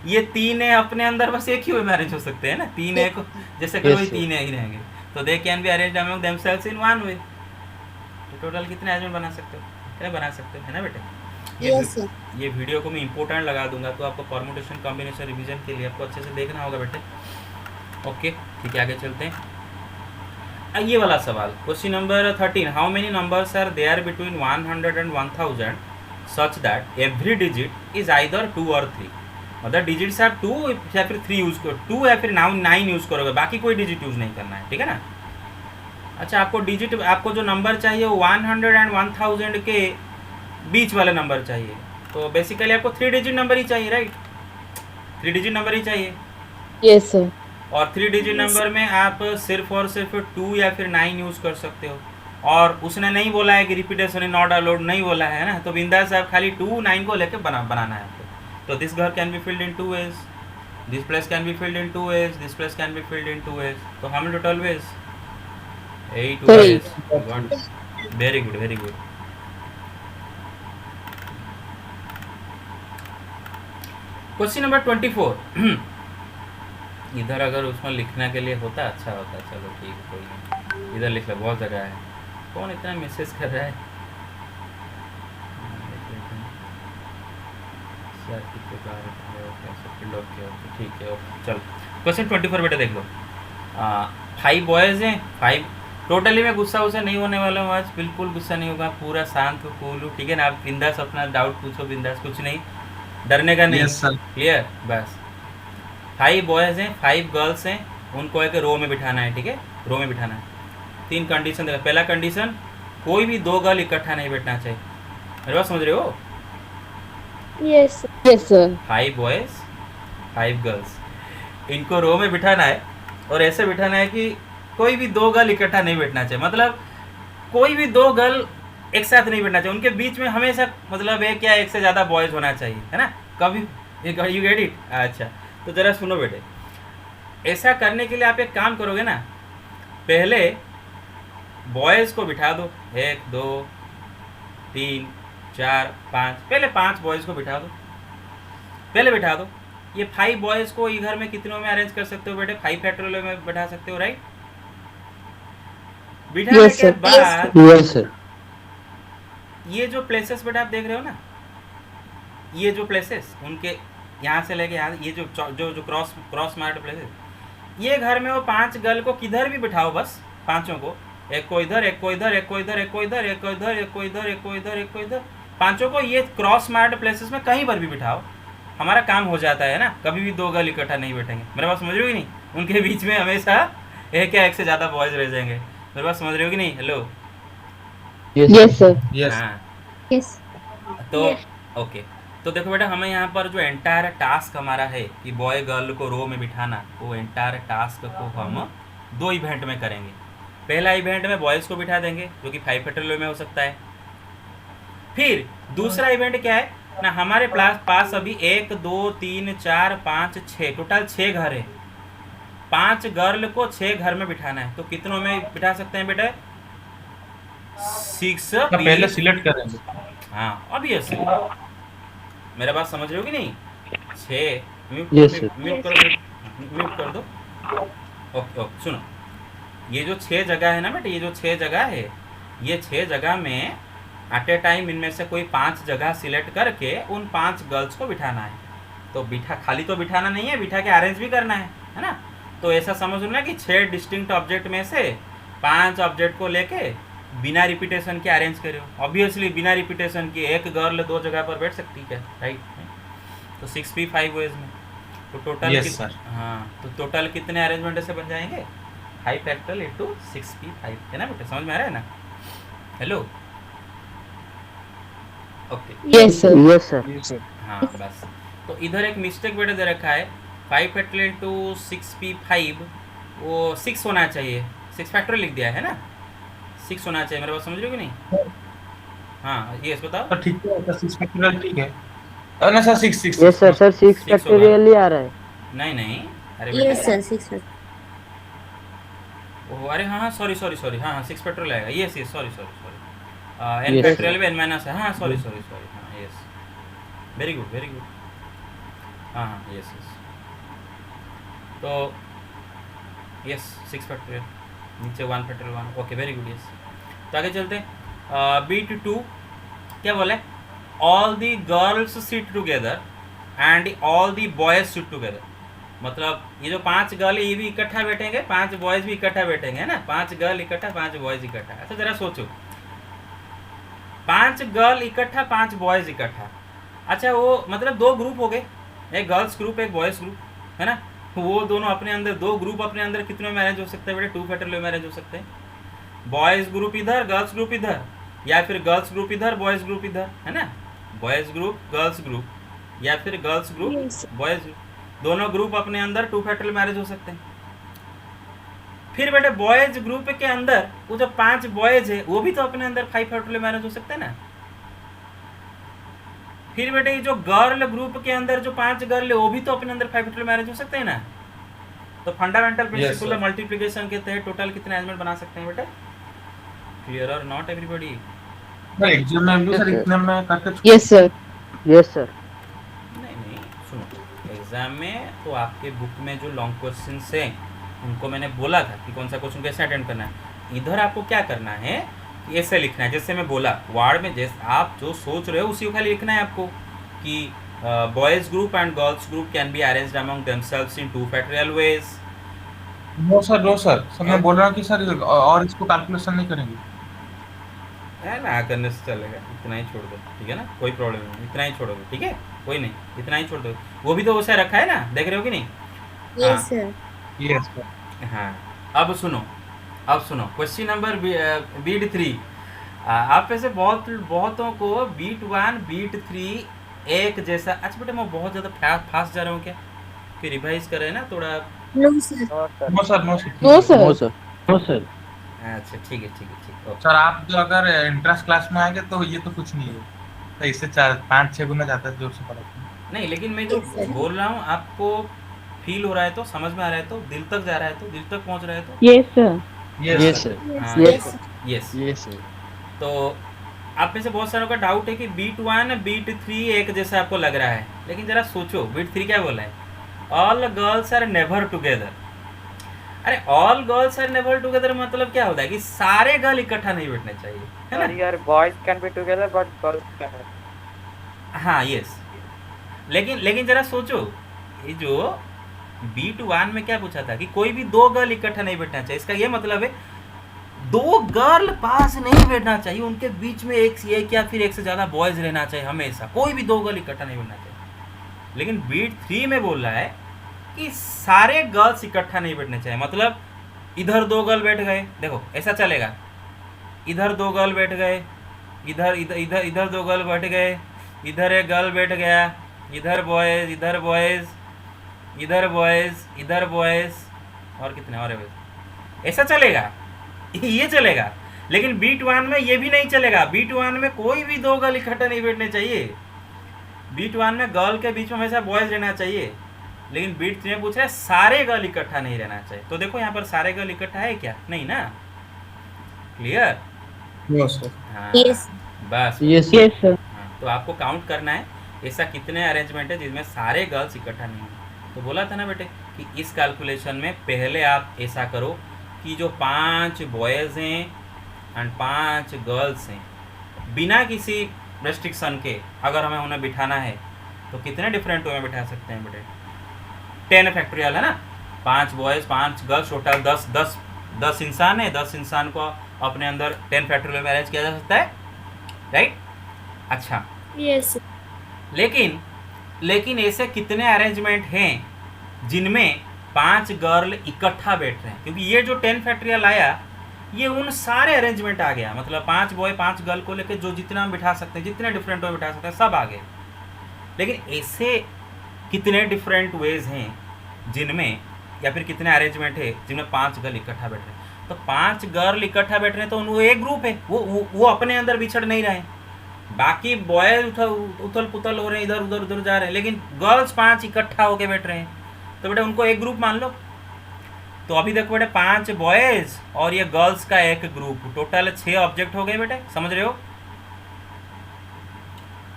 ये 3 है अपने अंदर बस एक ही वे में अरेंज हो सकते हैं ना। 3 है को जैसे करो Yes, sir. 3 है ही रहेंगे, तो दे can be arranged among themselves in one way. तो टोटल कितने अरेंजमेंट बना सकते हो? कितने बना सकते हो, है ना बेटे? Yes, sir. ये वीडियो को मैं इंपॉर्टेंट लगा दूंगा, तो आपको परमुटेशन कॉम्बिनेशन रिवीजन के लिए आपको अच्छे से देखना होगा बेटे। ओके, ठीक है, आगे चलते हैं। ये वाला सवाल, question number 13, how many numbers are there between 100 and 1000 such that every digit is either 2 और 3। मतलब डिजिट्स आप 2 या फिर 3 यूज करो, 2 या फिर 9 यूज करोगे, बाकी कोई डिजिट यूज नहीं करना है, ठीक है ना। अच्छा, आपको जो नंबर चाहिए वो 100 एंड 1000 के बीच वाले नंबर चाहिए, तो बेसिकली आपको 3 डिजिट नंबर ही चाहिए, राइट? 3 डिजिट नंबर ही चाहिए, Yes, sir. और 3 डिजिट नंबर में आप सिर्फ और सिर्फ 2 या फिर 9 यूज़ कर सकते हो। और उसने नहीं बोला है कि रिपीटेशन इज नॉट अलाउड, नहीं बोला है ना, तो बिंदास आप खाली 2 9 को लेके बनाना है आपको। तो दिस घर can be filled in 2 ways, this place can be filled in 2 ways, this place can be filled in 2 ways। तो how many total ways? 8 Sir, ways। Very good, very good. Question number 24 इधर अगर उसमें लिखने के लिए होता अच्छा होता। चलो ठीक है, कोई नहीं, इधर लिख लो, बहुत जगह है। कौन इतना मैसेज कर रहा है? ठीक है, ओके, चलो क्वेश्चन 24 बेटा देख लो। 5 बॉयज़ हैं, 5 टोटली में गुस्सा उसे नहीं होने वाला हूँ आज, बिल्कुल गुस्सा नहीं होगा, पूरा शांत कूल हूँ, ठीक है ना। आप बिंदास अपना डाउट पूछो, बिंदास, कुछ नहीं डरने का नहीं। Yes, sir. क्लियर? बस 5 बॉयज़ हैं, 5 गर्ल्स हैं, उनको एक रो में बिठाना है, ठीक है, रो में बिठाना है। 3 कंडीशन देगा। पहला कंडीशन, कोई भी 2 गर्ल इकट्ठा नहीं बैठना चाहिए। मेरे बात समझ रहे हो? Yes, sir. Yes, sir. 5 boys 5 girls, इनको रो में बिठाना है, और ऐसे बिठाना है कि कोई भी 2 गर्ल इकट्ठा नहीं बैठना चाहिए। मतलब कोई भी 2 गर्ल एक साथ नहीं बैठना चाहिए, उनके बीच में हमेशा मतलब एक या एक से ज़्यादा बॉयज़ होना चाहिए, है ना। कभी यू गेट इट? अच्छा, तो ज़रा सुनो बेटे, ऐसा करने के लिए आप एक काम करोगे ना, पहले बॉयज़ को बिठा दो, 1 2 3 4 5, पहले 5 बॉयज़ को बिठा दो, पहले बिठा दो। ये 5 बॉयज़ को इधर में कितनों में अरेंज कर सकते हो बेटे? 5 फैक्टोरियल में बैठा सकते हो, राइट? बिठाने Yes, के sir. बाद Yes, sir. ये जो प्लेसेस बेटा आप देख रहे हो ना, ये जो प्लेसेस उनके यहाँ से लेके यहाँ, ये जो क्रॉस मार्क्ड प्लेसेस, ये घर में वो 5 गर्ल को किधर भी बिठाओ, बस 5 को, एक को इधर, एक को इधर, एक को इधर, एक को इधर, एक को इधर, एक को इधर, एक को इधर, एक को इधर, 5 को ये क्रॉस मार्क्ड प्लेसेस में कहीं पर भी बिठाओ, हमारा काम हो जाता है ना। कभी भी 2 गर्ल इकट्ठा नहीं बैठेंगे। मेरे बात समझ रहे हो कि नहीं? उनके बीच में हमेशा एक या एक से ज़्यादा बॉयज़ रह जाएंगे। मेरे बात समझ रहे हो कि नहीं? हेलो? Yes, sir. Yes. हाँ, Yes. तो ओके, तो देखो बेटा, हमें यहाँ पर जो एंटायर टास्क हमारा है कि बॉय गर्ल को रो में बिठाना, वो एंटायर टास्क को हम 2 इवेंट में करेंगे। पहला इवेंट में बॉयज़ को बिठा देंगे, जो कि 5 फैक्टोरियल में हो सकता है। फिर दूसरा इवेंट क्या है ना, हमारे पास अभी 1 2 3 4 5 6 टोटल 6 घर है। 5 गर्ल को 6 घर में बिठाना है, तो कितनों में बिठा सकते हैं बेटा? 6 पहले सिलेक्ट करेंगे। हाँ, ऑब्वियसली। मेरा बात समझ रहे हो कि नहीं? 6 Yes, sir. म्यूट कर दो। ओके, सुनो, ये जो 6 जगह है ना बेटा, ये जो 6 जगह है, ये 6 जगह में एट ए टाइम इनमें से कोई 5 जगह सिलेक्ट करके उन 5 गर्ल्स को बिठाना है। तो खाली तो बिठाना नहीं है, बिठा के अरेंज भी करना है ना। तो ऐसा समझ लो ना कि 6 डिस्टिंक्ट ऑब्जेक्ट में से 5 ऑब्जेक्ट को लेके बिना रिपीटेशन के अरेंज करो। ऑब्वियसली बिना रिपीटेशन के एक गर्ल 2 जगह पर बैठ सकती है, राइट? तो 6p5 वेज में तो टोटल Yes, sir. हाँ, तो टोटल कितने अरेंजमेंट ऐसे बन जाएंगे? 5 फैक्टोरियल इंटू 6p5, है ना बेटा? समझ में आ रहा है ना? Hello, okay. Yes, sir. Yes, sir. हाँ बस, तो इधर एक मिस्टेक बेटा दे रखा है, 5 फैक्टोरियल इंटू 6p5, वो 6 होना चाहिए, 6 फैक्टोरियल लिख दिया है ना, 6 होना चाहिए। मेरे बात समझ रहे हो कि नहीं? हाँ यस बताओ। तो ठीक है, तो 6 फैक्टोरियल ठीक है। ना sir 6 6 Yes, sir. Sir, 6 6 factorial ही आ रहा है. नहीं नहीं, अरे Yes, बेटा, sir. 6. ओह अरे हाँ हाँ, सॉरी सॉरी सॉरी, हाँ हाँ 6 फैक्टोरियल आएगा, yes yes, sorry sorry sorry, N Yes, factorial भी एन माइनस है, हाँ सॉरी सॉरी सॉरी, हाँ yes, very good very good, हाँ हाँ यस यस, तो यस 6 फैक्टोरियल, नीचे 1 factorial 1, okay very good yes. तो आगे चलते हैं, बीट 2 क्या बोला है? All the girls sit together and all the boys sit together. मतलब ये जो 5 गर्ल ये भी इकट्ठा बैठेंगे, 5 बॉयज भी इकट्ठा बैठेंगे, है ना? 5 गर्ल इकट्ठा, 5 बॉयज इकट्ठा। अच्छा जरा सोचो, 5 गर्ल इकट्ठा, 5 बॉयज इकट्ठा। अच्छा वो मतलब 2 ग्रुप हो गए, एक गर्ल्स ग्रुप एक बॉयज ग्रुप, है ना? वो दोनों अपने अंदर 2 ग्रुप अपने अंदर कितने में अरेंज हो सकते हैं बेटे? 2 फैक्टोरियल में अरेंज हो सकते हैं। बॉयज ग्रुप इधर, गर्ल्स ग्रुप इधर, या फिर गर्ल्स ग्रुप इधर, बॉयज ग्रुप इधर, है ना? बॉयज ग्रुप गर्ल्स ग्रुप, या फिर गर्ल्स ग्रुप बॉयज ग्रुप, दोनों ग्रुप अपने अंदर 2 फैक्टोरियल मैरिज हो सकते हैं। फिर बेटे बॉयज ग्रुप के अंदर वो जो 5 बॉयज है वो भी तो अपने अंदर 5 फैक्टोरियल मैरिज हो सकते हैं ना। फिर बेटे ये जो गर्ल ग्रुप के अंदर जो 5 गर्ल है वो भी तो अपने अंदर 5 फैक्टोरियल मैरिज हो सकते हैं ना। तो फंडामेंटल प्रिंसिपल ऑफ मल्टीप्लिकेशन के तहत टोटल कितने एलिमेंट बना सकते हैं बेटे? क्लियर और नॉट एवरीबॉडी? सर एग्जाम में भी सर इतने में करके Yes, sir. Yes, sir. नहीं नहीं सुनो, एग्जाम में तो आपके बुक में जो लॉन्ग क्वेश्चंस हैं उनको मैंने बोला था कि कौन सा क्वेश्चन कैसे अटेंड करना है। इधर आपको क्या करना है कि ऐसे लिखना है, जैसे मैं बोला वार्ड में, जैसे आप जो सोच रहे हो उसी को खाली लिखना है आपको कि boys group and girls group can be arranged among themselves in 2 factorial ways. No sir sir मैं बोल रहा हूँ कि सर और इसको कैलकुलेशन नहीं करेंगे। है ना, करने से चलेगा, इतना ही छोड़ दो, ठीक है ना? कोई प्रॉब्लम नहीं, इतना ही छोड़ोगे, ठीक है? कोई नहीं, इतना ही छोड़ दो। वो भी तो वैसे रखा है ना, देख रहे हो कि नहीं? Yes, sir. Yes sir. हाँ अब सुनो, क्वेश्चन नंबर बीट 3। आप में से बहुतों को बीट 1 बीट 3 एक जैसा। अच्छा बेटा मैं बहुत ज़्यादा फास्ट जा रहा हूँ क्या? फिर रिवाइज करें ना थोड़ा। No, sir. No sir No, sir. No, sir. No, sir. अच्छा ठीक है ओके। सर आप जो अगर इंट्रेंस क्लास में आएंगे तो ये तो कुछ नहीं है, तो इससे 4-5-6 गुना ज़्यादा है जोर से पढ़ाते हैं। नहीं लेकिन मैं जो Yes, sir. बोल रहा हूँ आपको फील हो रहा है तो, समझ में आ रहा है तो, दिल तक जा रहा है तो, दिल तक पहुँच रहा है तो। Yes, sir. Yes, Yes, sir. sir. हाँ, Yes, sir. Yes. Yes, sir. तो आप में से बहुत सारों का डाउट है कि बीट 1 बीट 3 एक जैसा आपको लग रहा है, लेकिन जरा सोचो बीट 3 क्या बोला है? All girls are never together. अरे all girls are never together मतलब क्या होता है कि सारे गर्ल इकट्ठा नहीं बैठने चाहिए, है ना? Your boys can be together, but girls cannot. हाँ यस, लेकिन जरा सोचो, ये जो बीट 1 में क्या पूछा था कि कोई भी 2 गर्ल इकट्ठा नहीं बैठना चाहिए। इसका ये मतलब है 2 गर्ल पास नहीं बैठना चाहिए, उनके बीच में एक या फिर एक से ज़्यादा बॉयज रहना चाहिए हमेशा, कोई भी 2 गर्ल इकट्ठा नहीं बैठना चाहिए। लेकिन बीट 3 में बोल रहा है कि सारे गर्ल्स इकट्ठा नहीं बैठने चाहिए। मतलब इधर 2 गर्ल बैठ गए, देखो ऐसा चलेगा, इधर 2 गर्ल बैठ गए, इधर 2 गर्ल बैठ गए, इधर एक गर्ल बैठ गया, इधर बॉयज इधर बॉयज इधर बॉयज इधर बॉयज, और कितने और है, ऐसा चलेगा, ये चलेगा। लेकिन बीट 1 में ये भी नहीं चलेगा। बीट 1 में कोई भी 2 गर्ल इकट्ठा नहीं बैठने चाहिए। बीट 1 में गर्ल के बीच में हमेशा बॉयज रहना चाहिए, लेकिन बीट 3 में पूछ रहा है सारे गर्ल इकट्ठा नहीं रहना चाहिए। तो देखो यहाँ पर सारे गर्ल इकट्ठा है क्या? नहीं ना। क्लियर? No sir. हाँ Yes. बस Yes, yes, sir. हाँ, तो आपको काउंट करना है ऐसा कितने अरेंजमेंट है जिसमें सारे गर्ल्स इकट्ठा नहीं हैं। तो बोला था ना बेटे कि इस कैलकुलेशन में पहले आप ऐसा करो कि जो 5 बॉयज़ हैं एंड 5 गर्ल्स हैं, बिना किसी रेस्ट्रिक्शन के अगर हमें उन्हें बिठाना है तो कितने डिफरेंट वे में बिठा सकते हैं बेटे? 10 फैक्टोरियल है ना, 5 बॉयज़ 5 गर्ल्स, टोटल 10 10 इंसान है, 10 इंसान को अपने अंदर 10 फैक्टोरियल में अरेंज किया जा सकता है, राइट। अच्छा, Yes. लेकिन ऐसे कितने अरेंजमेंट हैं जिनमें 5 गर्ल इकट्ठा बैठ रहे हैं? क्योंकि ये जो 10 फैक्टोरियल आया ये उन सारे अरेंजमेंट आ गया, मतलब 5 बॉय 5 गर्ल को लेकर जो जितना हम बिठा सकते हैं, जितने डिफरेंट वे बिठा सकते हैं, सब आ गए। लेकिन ऐसे कितने डिफरेंट वेज हैं जिनमें, या फिर कितने अरेंजमेंट है जिनमें 5 गर्ल इकट्ठा बैठ रहे हैं? तो 5 गर्ल इकट्ठा बैठ रहे हैं तो वो एक ग्रुप है, वो अपने अंदर बिछड़ नहीं रहे हैं। बाकी बॉयज उथल पुथल हो रहे हैं, इधर उधर उधर जा रहे हैं, लेकिन गर्ल्स 5 इकट्ठा होके बैठ रहे हैं, तो बेटा उनको एक ग्रुप मान लो। तो अभी देखो बेटा 5 बॉयज और ये गर्ल्स का एक ग्रुप, टोटल 6 ऑब्जेक्ट हो गए बेटे, समझ रहे हो?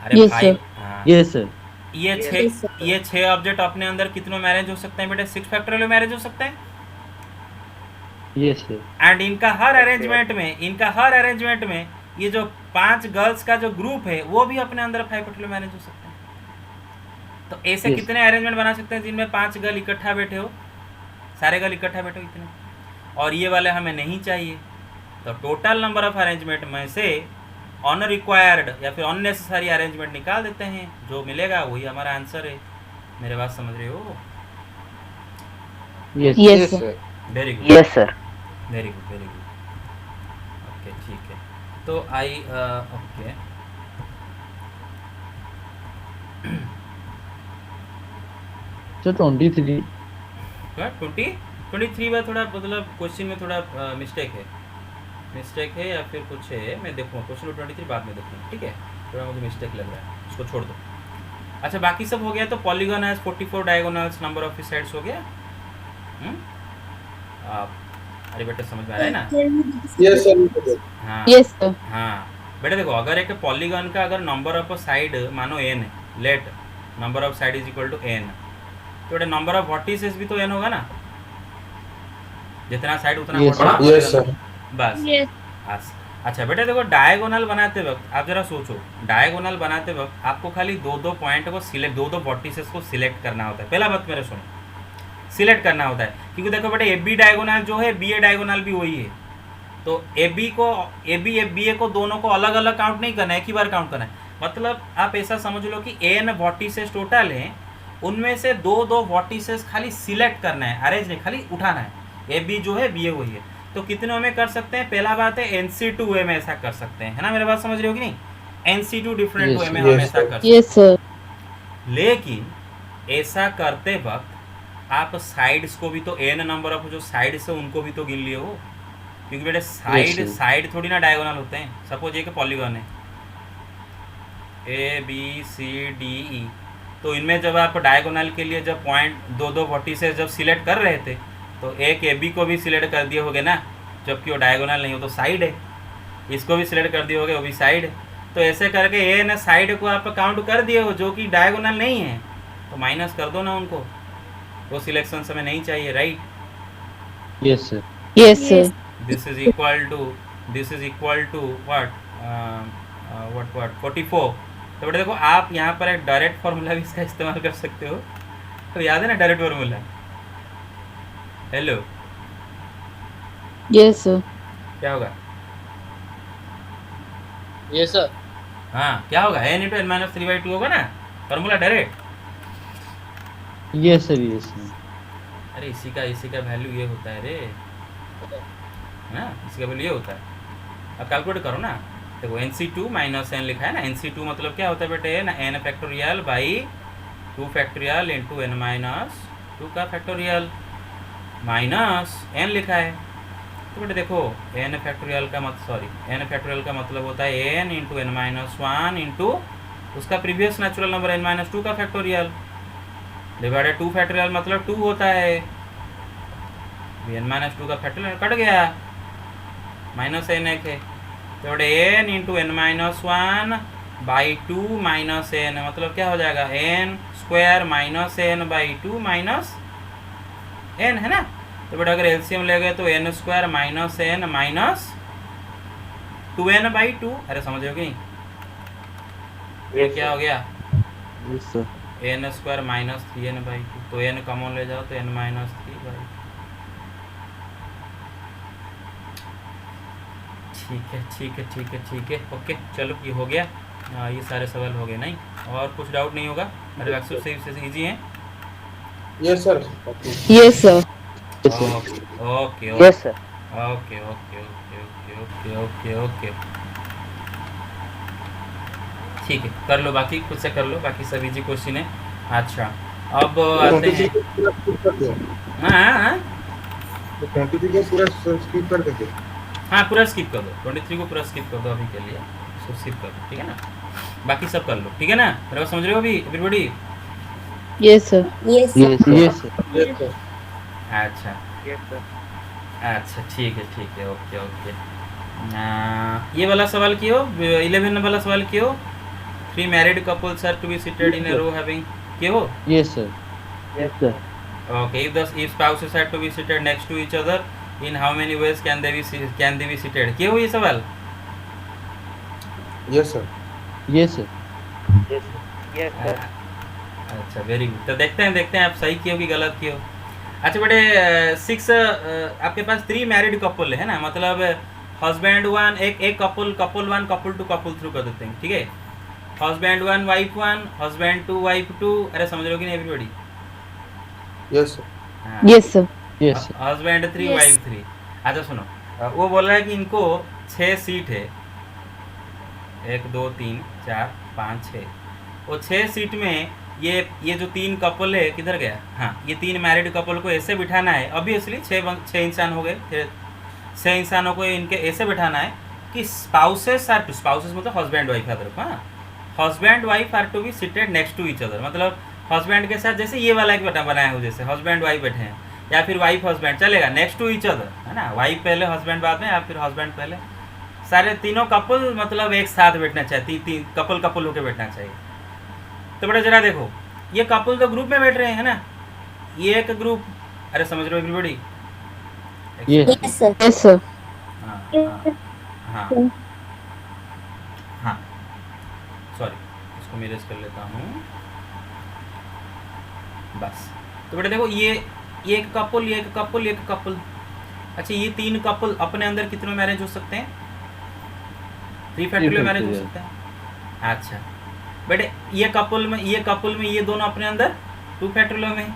अरे Yes, भाई, sir. हाँ, Yes, sir. ये 6 ऑब्जेक्ट अपने अंदर कितनों मैरिज हो सकते हैं बेटे? 6 फैक्टोरियल मैरिज हो सकते हैं। Yes, sir. एंड इनका हर अरेंजमेंट में ये जो 5 गर्ल्स का जो ग्रुप है वो भी अपने अंदर 5 फैक्टोरियल मैरिज हो सकते हैं। तो ऐसे Yes. कितने अरेंजमेंट बना सकते हैं जिनमें 5 गर्ल इकट्ठा बैठे हो, सारे गर्ल इकट्ठा बैठे हो इतने, और ये वाले हमें नहीं चाहिए। तो टोटल नंबर ऑफ अरेंजमेंट में से अनरिक्वायर्ड या फिर अननेसेसरी अरेंजमेंट निकाल देते हैं, जो मिलेगा वही हमारा आंसर है। मेरे बात समझ रहे हो? Yes. Yes, sir. Very good, Yes, sir. Very good, very good. Okay, ठीक है। तो ओके, So 23. 23 बार थोड़ा मतलब क्वेश्चन में थोड़ा मिस्टेक है या फिर कुछ है, मैं देखूँगा क्वेश्चन 23 बाद में देखूँगा, ठीक है? थोड़ा मुझे मिस्टेक लग रहा है, उसको छोड़ दो। अच्छा, बाकी सब हो गया। तो polygon has 44 diagonals, number of sides हो गया। अरे बेटा समझ में आ रहा है ना? Yes, sir. हाँ Yes, sir. हाँ बेटा देखो, अगर एक पॉलीगन का अगर नंबर ऑफ साइड मानो n है, let number of side is equal to n, तो बेटा नंबर ऑफ वर्टिसेस भी तो n होगा ना, जितना साइड उतना Yes, sir. vertex Yes, sir. बस। Yes. अच्छा बेटा देखो, डायगोनल बनाते वक्त आप जरा सोचो, डायगोनल बनाते वक्त आपको खाली 2-2 पॉइंट को सिलेक्ट, 2-2 वर्टिसेस को सिलेक्ट करना होता है। पहला बात मेरे सुनो, सिलेक्ट करना होता है, क्योंकि देखो बेटा ए बी डायगोनल जो है, बी ए डायगोनल भी वही है। तो ए बी बी ए को दोनों को अलग अलग काउंट नहीं करना है, एक ही बार काउंट करना है। मतलब आप ऐसा समझ लो कि एन वर्टिसेस टोटल हैं, उनमें से 2-2 वर्टिसेस खाली सिलेक्ट करना है, अरेंज नहीं, खाली उठाना है। ए बी जो है, बी ए वही है। तो कितने में कर सकते हैं? पहला बात है NC2 वे में ऐसा कर सकते हैं, है ना? मेरे बात समझ रहे हो कि नहीं? NC2 डिफरेंट वे में हम ऐसा कर सकते हैं। Yes, sir. लेकिन ऐसा करते वक्त आप साइड्स को भी तो n नंबर ऑफ जो साइड्स है उनको भी तो गिन लिए हो, क्योंकि बेटे Yes, sir. साइड थोड़ी ना डायगोनल होते हैं। सपोज ये कि पॉलीगन है ABCDE, तो इनमें जब आप डायगोनल के लिए जब पॉइंट 2-2 वर्टिसेस जब सिलेक्ट कर रहे थे, तो एक AB को भी सिलेक्ट कर दिए होगे ना, जबकि वो डायगोनल नहीं हो तो साइड है। इसको भी सिलेक्ट कर दिए होगे, वो भी साइड है। तो ऐसे करके ए ना साइड को आप काउंट कर दिए हो जो कि डायगोनल नहीं है, तो माइनस कर दो ना उनको, वो सिलेक्शन समय नहीं चाहिए, right? Yes, sir. Yes, sir. This is equal to what 44। तो बेटा देखो, आप यहाँ पर एक डायरेक्ट फार्मूला भी इसका इस्तेमाल कर सकते हो। तो याद है ना direct formula? Hello, Yes, sir. क्या होगा? Yes, sir. हाँ, क्या होगा? n इंटू n - 3/2 होगा ना formula direct. Yes, sir. Yes, sir. अरे इसी का वैल्यू ये होता है रे, है ना? इसी का वैल्यू ये होता है। अब कैलकुलेट करो ना, देखो NC2 माइनस n लिखा है ना। NC2 मतलब क्या होता है बेटे ना, n factorial by 2 factorial into n minus 2 का फैक्टोरियल माइनस n लिखा है। तो बेटे देखो n फैक्टोरियल का मतलब होता है n into n minus 1 into उसका previous natural number n minus 2 का फैक्टोरियल डिवाइडेड 2 फैक्टोरियल मतलब 2 होता है। n माइनस 2 का फैक्टोरियल कट गया, माइनस n एक है, तो बेटे n into n minus 1 by 2 minus n मतलब क्या हो जाएगा, n square minus n by 2 minus n, है ना? तो बेटा अगर एलसीएम ले गए तो n square minus n minus 2n by 2। अरे समझ रहे हो कि नहीं? ये क्या हो गया? Yes, sir. n square minus 3n by 2, तो n कॉमन ले जाओ तो n माइनस 3 बाई 2। ठीक है ओके चलो ये हो गया। ये सारे सवाल हो गए नहीं और कुछ डाउट नहीं होगा। अरे अक्सर से इजी हैं। Yes, sir. Yes, sir. Okay Yes, sir. Okay okay okay okay okay okay okay ठीक है कर लो बाकी खुद से कर लो बाकी सब इजी क्वेश्चन है। अच्छा अब आते हैं 23 को पूरा skip कर दो। हाँ तो 23 को पूरा skip कर देंगे। हाँ पूरा स्किप कर दो 23 को पूरा स्किप कर दो अभी के लिए इसको स्किप कर दो ठीक है ना बाकी सब कर लो ठीक है ना मेरे को समझ रहे हो अभी everybody. Yes, sir. Yes, Yes, sir. Yes, sir. अच्छा Yes, sir. अच्छा ठीक है ओके ओके ये वाला सवाल कियो 11 वाला सवाल कियो 3 married couples are to be seated in a row having कियो Yes, sir. Yes, sir. okay if spouses are to be seated next to each other in how many ways can they be seated कियो ये सवाल। Yes, sir. Yes, sir. Yes, sir. Yes, sir. अच्छा वेरी गुड तो देखते हैं आप सही किए हो कि गलत किए हो। अच्छा बेटे 6 आपके पास 3 मैरिड कपल है ना मतलब हस्बैंड वन एक कपल 1 कपल 2 कपल 3 कर देते हैं ठीक है। हस्बैंड 1 वाइफ 1 हस्बैंड 2 वाइफ 2 अरे समझ रहे हो कि नहीं everybody. Yes, sir. Yes, sir. Yes, sir. Husband 3 Yes. Wife 3। अच्छा सुनो वो बोल रहा है कि इनको 6 सीट है 1 2 3 4 5 6 वो 6 सीट में ये जो 3 कपल है किधर गया। हाँ ये 3 मैरिड कपल को ऐसे बिठाना है ऑब्वियसली 6 इंसान हो गए 6 इंसानों को इनके ऐसे बिठाना है कि स्पाउसेस मतलब हस्बैंड वाइफ याद रखो। हाँ husband wife are to be seated next to each other मतलब हस्बैंड के साथ जैसे ये वाला एक बटन बनाया हो जैसे हस्बैंड वाइफ बैठे हैं या फिर वाइफ हस्बैंड चलेगा नेक्स्ट टू ईच अदर है ना वाइफ पहले हस्बैंड बाद में या फिर हस्बैंड पहले सारे तीनों कपल मतलब एक साथ बैठना चाहिए तीन कपल होकर बैठना चाहिए। तो बेटा जरा देखो ये कपल तो ग्रुप में बैठ रहे हैं ना ये एक ग्रुप अरे समझ रहे हो everybody. Yes. yes, sir. Yes, sir. हाँ हाँ सॉरी इसको मैं इरेज कर लेता हूँ बस। तो बेटा देखो ये एक कपल अच्छा ये 3 कपल अपने अंदर कितने मैरिज हो सकते हैं 3 फैक्टोरियल मैरिज हो सकते हैं। अच्छा बेटे ये कपल में ये दोनों अपने अंदर 2 फैक्टोरियल में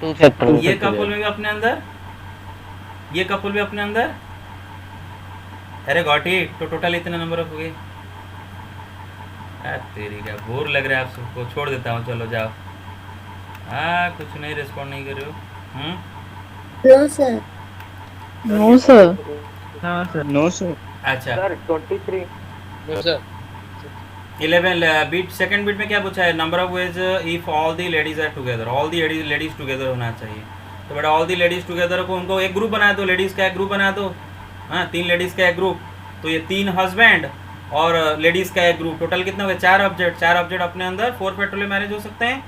2 factorial. ये कपल में भी अपने अंदर ये कपल भी अपने अंदर अरे गॉट इट तो टोटल इतने नंबर हो गए। तेरी का बोर लग रहा है आप सबको छोड़ देता हूँ चलो जाओ। कुछ नहीं रिस्पॉन्ड नहीं कर रहे हो। No, sir. No, sir. No, sir. अच्छा Sir, 23. No, sir. 11 bit second bit में क्या पूछा है number of ways if all the ladies are together all the ladies together होना चाहिए। तो बेटा ऑल दी लेडीज टुगेदर को उनको एक ग्रुप बना दो लेडीज़ का एक ग्रुप बना दो। हाँ 3 लेडीज़ का एक ग्रुप तो ये 3 हस्बैंड और लेडीज़ का एक ग्रुप टोटल कितना हुआ 4 ऑब्जेक्ट अपने अंदर 4 फैक्टोरियल मैरिज हो सकते हैं।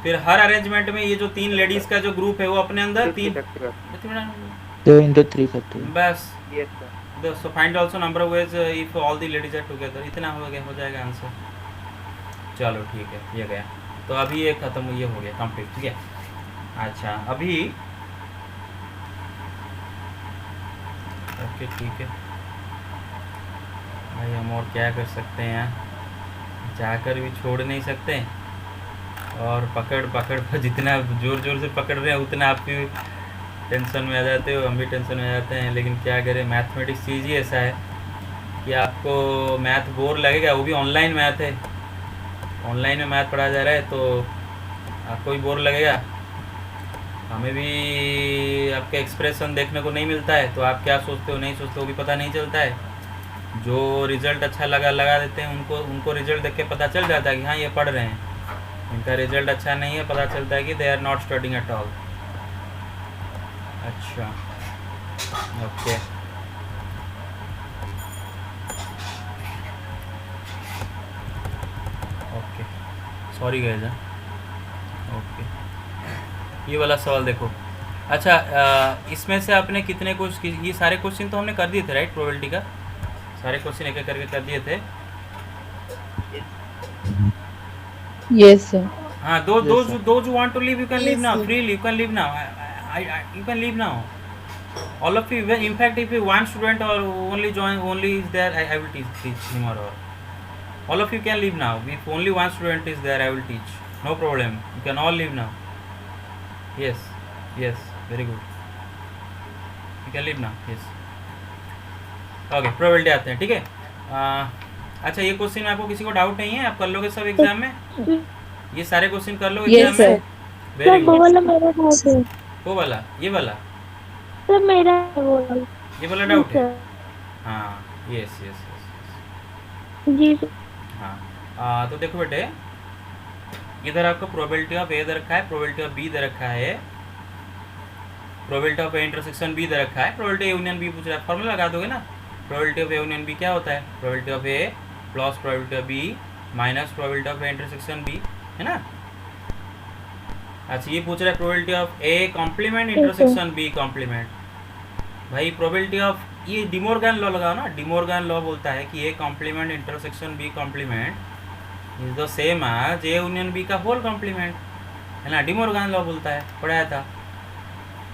फिर हर अरेंजमेंट में ये जो 3 लेडीज़ का जो ग्रुप है वो अपने अंदर 3 2 into 3 factorial. बस Yes, sir. So find also number of ways if all the ladies are together इतना हो जाएगा आंसर। चलो ठीक है ये गया तो अभी ये खत्म ये हो गया कंप्लीट ठीक है। अच्छा अभी ओके ठीक है भाई हम और क्या कर सकते हैं जाकर भी छोड़ नहीं सकते और पकड़ जितना जोर से पकड़ रहे हैं उतना आप भी टेंशन में आ जाते हो हम भी टेंशन में आ जाते हैं। लेकिन क्या करें मैथमेटिक्स चीज़ ही ऐसा है कि आपको मैथ बोर लगेगा वो भी ऑनलाइन मैथ है ऑनलाइन में मैथ पढ़ाया जा रहा है तो आपको भी बोर लगेगा हमें भी आपका एक्सप्रेशन देखने को नहीं मिलता है तो आप क्या सोचते हो नहीं सोचते हो भी पता नहीं चलता है। जो रिज़ल्ट अच्छा लगा देते हैं उनको रिज़ल्ट देख के पता चल जाता है कि हाँ ये पढ़ रहे हैं इनका रिज़ल्ट अच्छा नहीं है पता चलता है कि they are not studying at all. अच्छा okay okay sorry guys okay ये वाला सवाल देखो। अच्छा इसमें से आपने कितने क्वेश्चन ये सारे क्वेश्चन तो हमने कर दिए थे राइट प्रोबेबिलिटी का सारे क्वेश्चन एक करके कर दिए थे। Yes, sir. हाँ those who want to leave you can leave now freely you can leave now you can leave now All of you, in fact, if you one student or only is there, I will teach him or her. All of you can leave now. If only one student is there, I will teach. No problem. You can all leave now. Yes, yes, very good. You can leave now. Yes. Okay, probability आते हैं, ठीक है। अच्छा, ये क्वेश्चन में आपको किसी को डाउट नहीं है? आप कर लोगे सब एग्जाम में? ये सारे क्वेश्चन कर लोगे Yes, एग्जाम में? sir. Very good. मेरा डाउट है वो वाला, ये वाला, सर, मेरा ये वाला डाउट है। हाँ, यस यस यस। जी सर। हाँ, तो देखो बेटे, इधर आपको प्रोबेबिलिटी ऑफ ए दे रखा है, प्रोबेबिलिटी ऑफ बी दे रखा है, probability of A intersection B दे रखा है, प्रोबेबिलिटी यूनियन बी पूछ रहा है। फॉर्मूला लगा दोगे ना, probability of A union B क्या होता है? Probability of A plus probability of B minus probability of A intersection B, है ना। अच्छा, ये पूछ रहा है probability of A complement intersection B complement. भाई प्रोबेबिलिटी ऑफ, ये डिमोर्गन लॉ लगाओ ना। डिमोर्गन लॉ बोलता है कि A complement intersection B complement is the same as A union B का होल कॉम्प्लीमेंट, है ना। डिमोर्गन लॉ बोलता है, पढ़ाया था।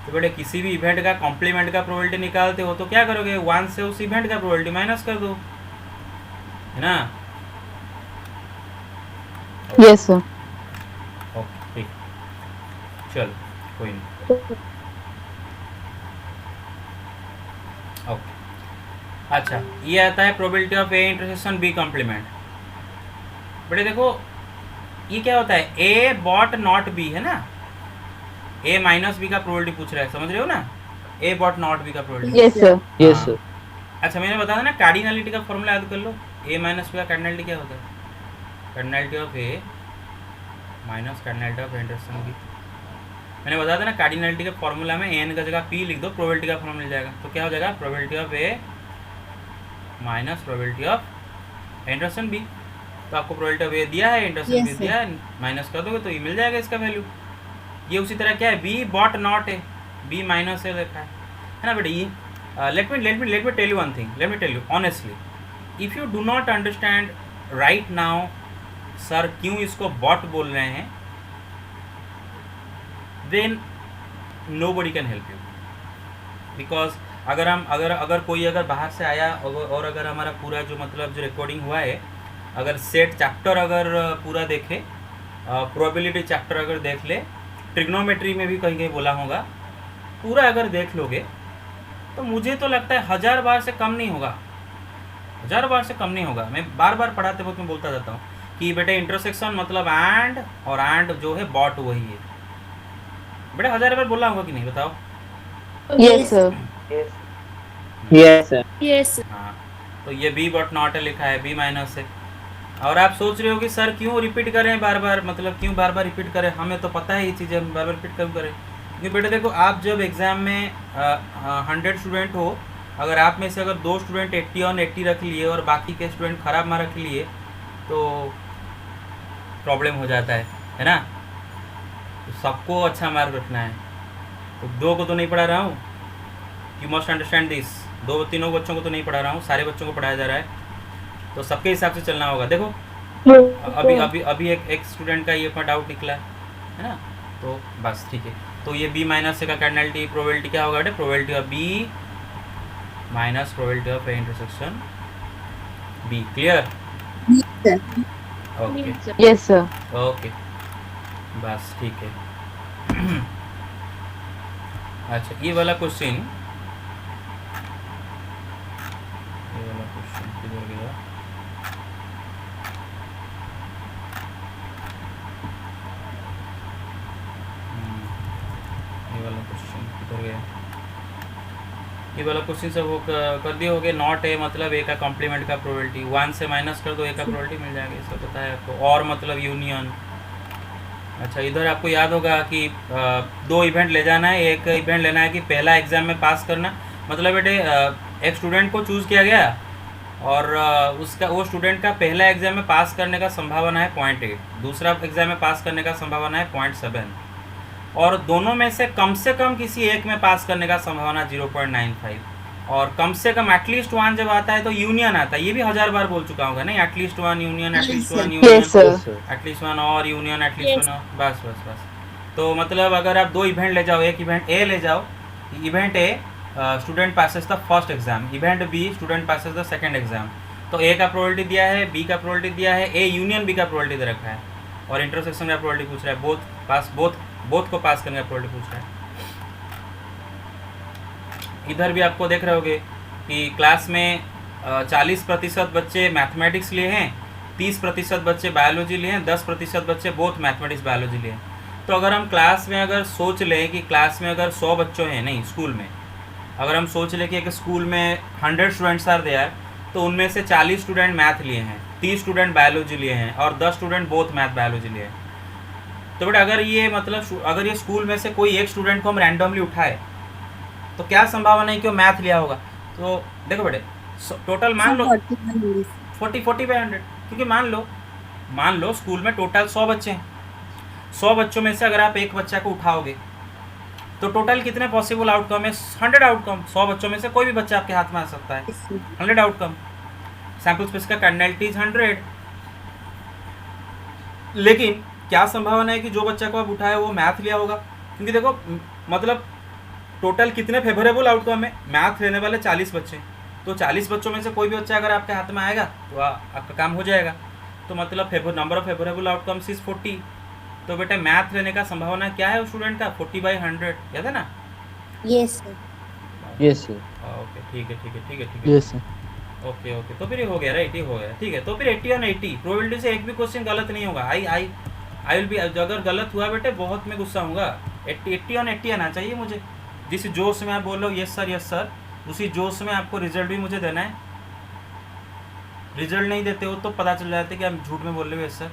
तो बेटे किसी भी इवेंट का कॉम्प्लीमेंट का प्रोबेबिलिटी निकालते हो तो क्या करोगे? 1 से उस इवेंट का प्रोबेबिलिटी माइनस कर दो, है ना। Yes sir. ओके, ठीक, चल कोई नहीं। ओके, अच्छा, ये आता है probability of A intersection B complement. बेटे देखो, ये क्या होता है? ए बॉट नॉट बी, है ना। ए माइनस बी का प्रोबेबिलिटी पूछ रहा है, समझ रहे हो ना। ए बॉट नॉट बी का probability. Yes sir. Yes sir. अच्छा, मैंने बताया ना कार्डिनलिटी का फॉर्मूला याद कर लो। ए माइनस बी का कार्डिनलिटी क्या होता है? Cardinality of A minus cardinality of intersection B. मैंने बताया था ना, कार्डिनलिटी के फॉर्मूला में एन का जगह पी लिख दो, प्रोबेबिलिटी का फॉर्मूला मिल जाएगा। तो क्या हो जाएगा? Probability of A minus probability of intersection B. तो आपको प्रोबेबिलिटी ऑफ ए दिया है, इंटरसेक्शन बी दिया है, माइनस कर दोगे तो ये मिल जाएगा इसका वैल्यू। ये उसी तरह क्या है? बी बॉट नॉट है, बी माइनस है लिखा है ना बेटे। ये let me tell you one thing, let me tell you honestly, if you do not understand right now sir क्यों इसको बॉट बोल रहे हैं, then nobody can help you. Because अगर कोई बाहर से आया और अगर हमारा पूरा जो मतलब जो रिकॉर्डिंग हुआ है, अगर सेट चैप्टर अगर पूरा देखे, प्रोबेबिलिटी चैप्टर अगर देख ले, ट्रिग्नोमेट्री में भी कहीं कहीं बोला होगा, पूरा अगर देख लोगे तो मुझे तो लगता है 1000 बार से कम नहीं होगा, 1000 बार से कम नहीं होगा। मैं बार बार पढ़ाते वक्त मैं बोलता जाता हूँ कि बेटे इंटरसेक्शन मतलब एंड, और एंड जो है बॉट वही है। बेटा 1000 बार बोला होगा कि नहीं, बताओ। Yes sir. Yes sir. Yes. हाँ, तो ये बी बॉट नॉट है लिखा है, बी माइनस है। और आप सोच रहे हो कि सर क्यों रिपीट करें बार बार, मतलब क्यों बार बार रिपीट करें, हमें तो पता है ये चीज़ें, हम बार बार रिपीट क्यों करें? क्योंकि बेटा देखो, आप जब एग्ज़ाम में 100 स्टूडेंट हो, अगर आप में से अगर 2 स्टूडेंट 80 और 80 रख लिए और बाकी के स्टूडेंट ख़राब मार्क रख लिए तो प्रॉब्लम हो जाता है ना। तो सबको अच्छा मार्क रखना है, तो 2 को तो नहीं पढ़ा रहा हूँ, यू मस्ट अंडरस्टैंड दिस। 2-3 बच्चों को तो नहीं पढ़ा रहा हूँ, सारे बच्चों को पढ़ाया जा रहा है, तो सबके हिसाब से चलना होगा। देखो अभी एक स्टूडेंट का ये अपना डाउट निकला है ना, तो बस ठीक है। तो ये बी माइनस से का कार्डिनलिटी प्रोबेबिलिटी क्या होगा बेटे? Probability of B minus probability of A intersection B. Clear? Okay, yes sir. Okay, बस ठीक है। अच्छा, ये वाला क्वेश्चन किधर गया? ये वाला क्वेश्चन सब वो कर दिए होगे। नॉट ए मतलब ए का कॉम्प्लीमेंट का प्रोबेबिलिटी, 1 से माइनस कर दो, ए का प्रोबेबिलिटी मिल जाएगा, इसका पता है आपको। और मतलब यूनियन। अच्छा, इधर आपको याद होगा कि 2 इवेंट ले जाना है, एक इवेंट लेना है कि पहला एग्ज़ाम में पास करना, मतलब बेटे एक स्टूडेंट को चूज़ किया गया और उसका वो स्टूडेंट का पहला एग्ज़ाम में पास करने का संभावना है 0.8, दूसरा एग्ज़ाम में पास करने का संभावना है 0.7, और दोनों में से कम किसी एक में पास करने का संभावना 0.95, और कम से कम एटलीस्ट 1 जब आता है तो यूनियन आता है। ये भी 1000 बार बोल चुका होगा नहीं, at least 1 union, at least 1 union, at least 1 और यूनियन, एटलीस्ट 1 और, बस। तो मतलब अगर आप 2 इवेंट ले जाओ, एक इवेंट ए ले जाओ, event A student passes the first exam, event B student passes the second exam. तो ए का प्रोबेबिलिटी दिया है, बी का प्रोबेबिलिटी दिया है, ए यूनियन बी का प्रोबेबिलिटी दे रखा है और इंटरसेक्शन का प्रोबेबिलिटी पूछ रहा है, बोथ को पास करने का प्रोबेबिलिटी पूछ रहा है। इधर भी आपको देख रहे होगे कि क्लास में 40% बच्चे मैथमेटिक्स लिए हैं, 30% बच्चे बायोलॉजी लिए हैं, 10% बच्चे बोथ मैथमेटिक्स बायोलॉजी लिए हैं। तो अगर हम क्लास में अगर सोच लें कि क्लास में अगर 100 बच्चों हैं, नहीं स्कूल में अगर हम सोच लें कि एक स्कूल में 100 स्टूडेंट्स आर देयर, तो उनमें से 40 स्टूडेंट मैथ लिए हैं, 30 स्टूडेंट बायोलॉजी लिए हैं और 10 स्टूडेंट बोथ मैथ बायोलॉजी लिए हैं। तो बेटा अगर ये मतलब अगर ये स्कूल में से कोई एक स्टूडेंट को हम रैंडमली उठाए तो क्या संभावना है कि वो मैथ लिया होगा। तो देखो बेटे टोटल मान लो 40/100, क्योंकि मान लो स्कूल में टोटल 100 बच्चे हैं, 100 बच्चों में से अगर आप एक बच्चा को उठाओगे तो टोटल कितने पॉसिबल आउटकम है? 100 आउटकम। 100 बच्चों में से कोई भी बच्चा आपके हाथ में आ सकता है, 100 आउटकम। सैंपल स्पेस का कार्डिनैलिटी इज 100। लेकिन क्या संभावना है कि जो बच्चा को आप उठाए वो मैथ लिया होगा? क्योंकि देखो मतलब टोटल कितने फेवरेबल आउटकम है, मैथ लेने वाले 40 बच्चे, तो 40 बच्चों में से कोई भी बच्चा अगर आपके हाथ में आएगा तो आपका काम हो जाएगा। तो मतलब number of favourable outcomes is 40। तो बेटा मैथ लेने का संभावना क्या है उस स्टूडेंट का? 40/100, याद है ना? Yes sir. Yes, sir. Okay ठीक है। Yes, sir. ओके तो फिर ये हो गया, राइट, ये हो गया, ठीक है। तो फिर 80/80 प्रोबेबिलिटी से एक भी क्वेश्चन गलत नहीं होगा। आई विल बी, अगर गलत हुआ बेटे बहुत मैं गुस्सा हूँगा। 80/80 आना चाहिए मुझे। जिस जोश में आप बोल रहे हो यस सर, उसी जोश में आपको रिजल्ट भी मुझे देना है। रिजल्ट नहीं देते हो तो पता चल जाता है कि आप झूठ में बोल रहे हो यस सर।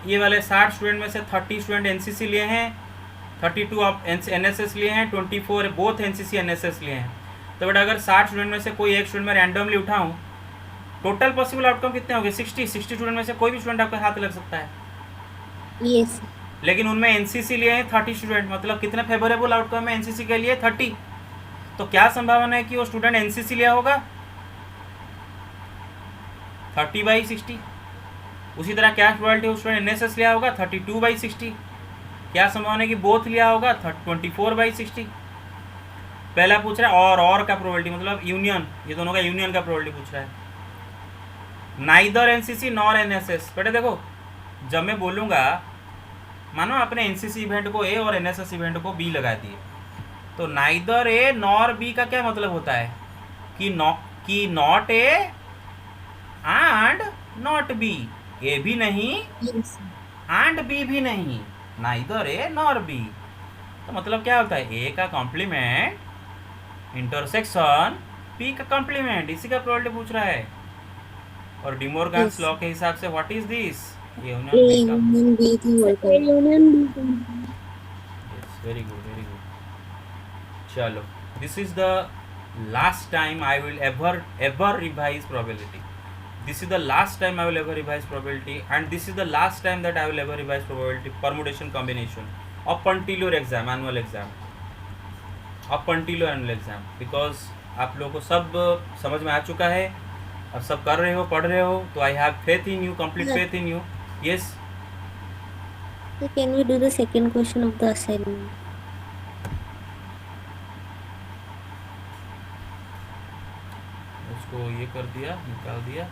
ये वाले 60 स्टूडेंट में से 30 स्टूडेंट एनसीसी लिए हैं, 32 आप एनएसएस लिए हैं, 24 बोथ एनसीसी एनएसएस लिए हैं। तो बेटा अगर 60 स्टूडेंट में से कोई एक स्टूडेंट में रैंडमली उठाऊं, टोटल पॉसिबल आउटकम कितने होंगे? 60 स्टूडेंट में से कोई भी स्टूडेंट आपके हाथ लग सकता है। यस लेकिन उनमें एनसीसी लिए हैं 30 स्टूडेंट, मतलब कितने फेवरेबल आउटकम है एनसीसी के लिए? 30। तो क्या संभावना है कि वो स्टूडेंट एनसीसी लिया होगा? 30/60। उसी तरह क्या प्रोबेबिलिटी उस स्टूडेंट एनएसएस लिया होगा? 32/60। क्या संभावना है कि बोथ लिया होगा? 24/60। पहला पूछ रहा है और का प्रोबेबिलिटी, मतलब यूनियन, ये दोनों का यूनियन का प्रोबेबिलिटी पूछ रहा है। Neither NCC nor NSS. बेटे देखो जब मैं बोलूँगा, मानो आपने एनसीसी इवेंट को ए और एनएसएस इवेंट को बी लगा दिए, तो नाइदर ए नॉर बी का क्या मतलब होता है? कि not A and not B, A भी नहीं यस एंड बी भी नहीं, नाइदर ए नॉर बी। तो मतलब क्या होता है? ए का कॉम्प्लीमेंट इंटरसेक्शन पी का कॉम्प्लीमेंट, इसी का प्रोबेबिलिटी पूछ रहा है। और डिमोर्गन्स Yes. लॉ के हिसाब से व्हाट इज दिस? ये A union B की होता है। Very good. चलो, this is the last time I will ever revise probability. This is the last time I will ever revise probability, and this is the last time that I will ever revise probability permutation combination up until your exam, annual exam, up until your annual exam, because आप लोगों को सब समझ में आ चुका है, अब सब कर रहे हो, पढ़ रहे हो, तो I have faith in you, complete faith in you. Yes So can we do the second question of the assignment? उसको ये कर दिया, निकाल दिया।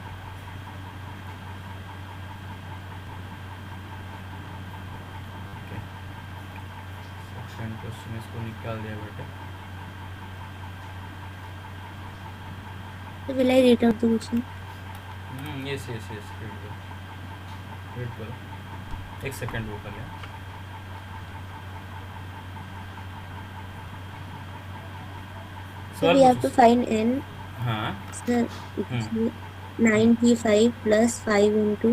सेकंड क्वेश्चन इसको निकाल दिया बेटे। So will I read out the question? Yes read करो। एक सेकंड वो कर लिया। So we have to find n. हाँ Sir, it's 9p5 plus 5 into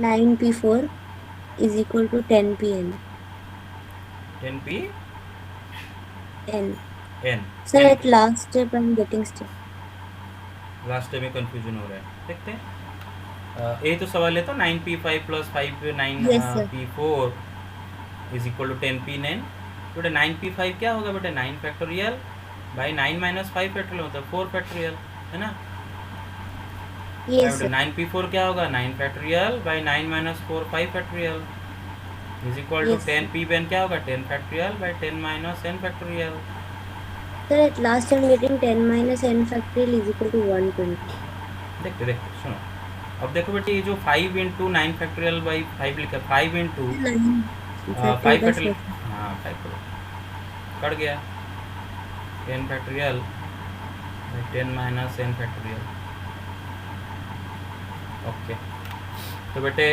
9p4 is equal to 10pn. 10p n. n। Sir, at last step I'm getting stuck. Last time में कंफ्यूजन हो रहा है, देखते हैं। ये तो सवाल है तो 9p5 plus 5 Yes, sir. 9p4 is equal to 10p9। बेटा 9p5 क्या होगा बेटा? 9 फैक्टोरियल बाई 9 - 5 फैक्टोरियल, मतलब 4 फैक्टोरियल, है ना? Yes, sir. 9p4 क्या होगा 9 factorial by 9 minus 4 5 factorial is equal to Yes, sir. 10p क्या होगा 10 फैक्टोरियल बाई 10 माइनस n फैक्टोरियल. Sir, at last I'm getting 10 minus n factorial is equal to 120. देखते देखते सुनो. अब देखो बेटे ये जो 5 इंटू 9 फैक्टोरियल बाई 5 लिखा 5 इंटू 5 फैक्टोरियल. हाँ 5 कट गया 10 factorial by 10 minus n factorial. Okay तो बेटे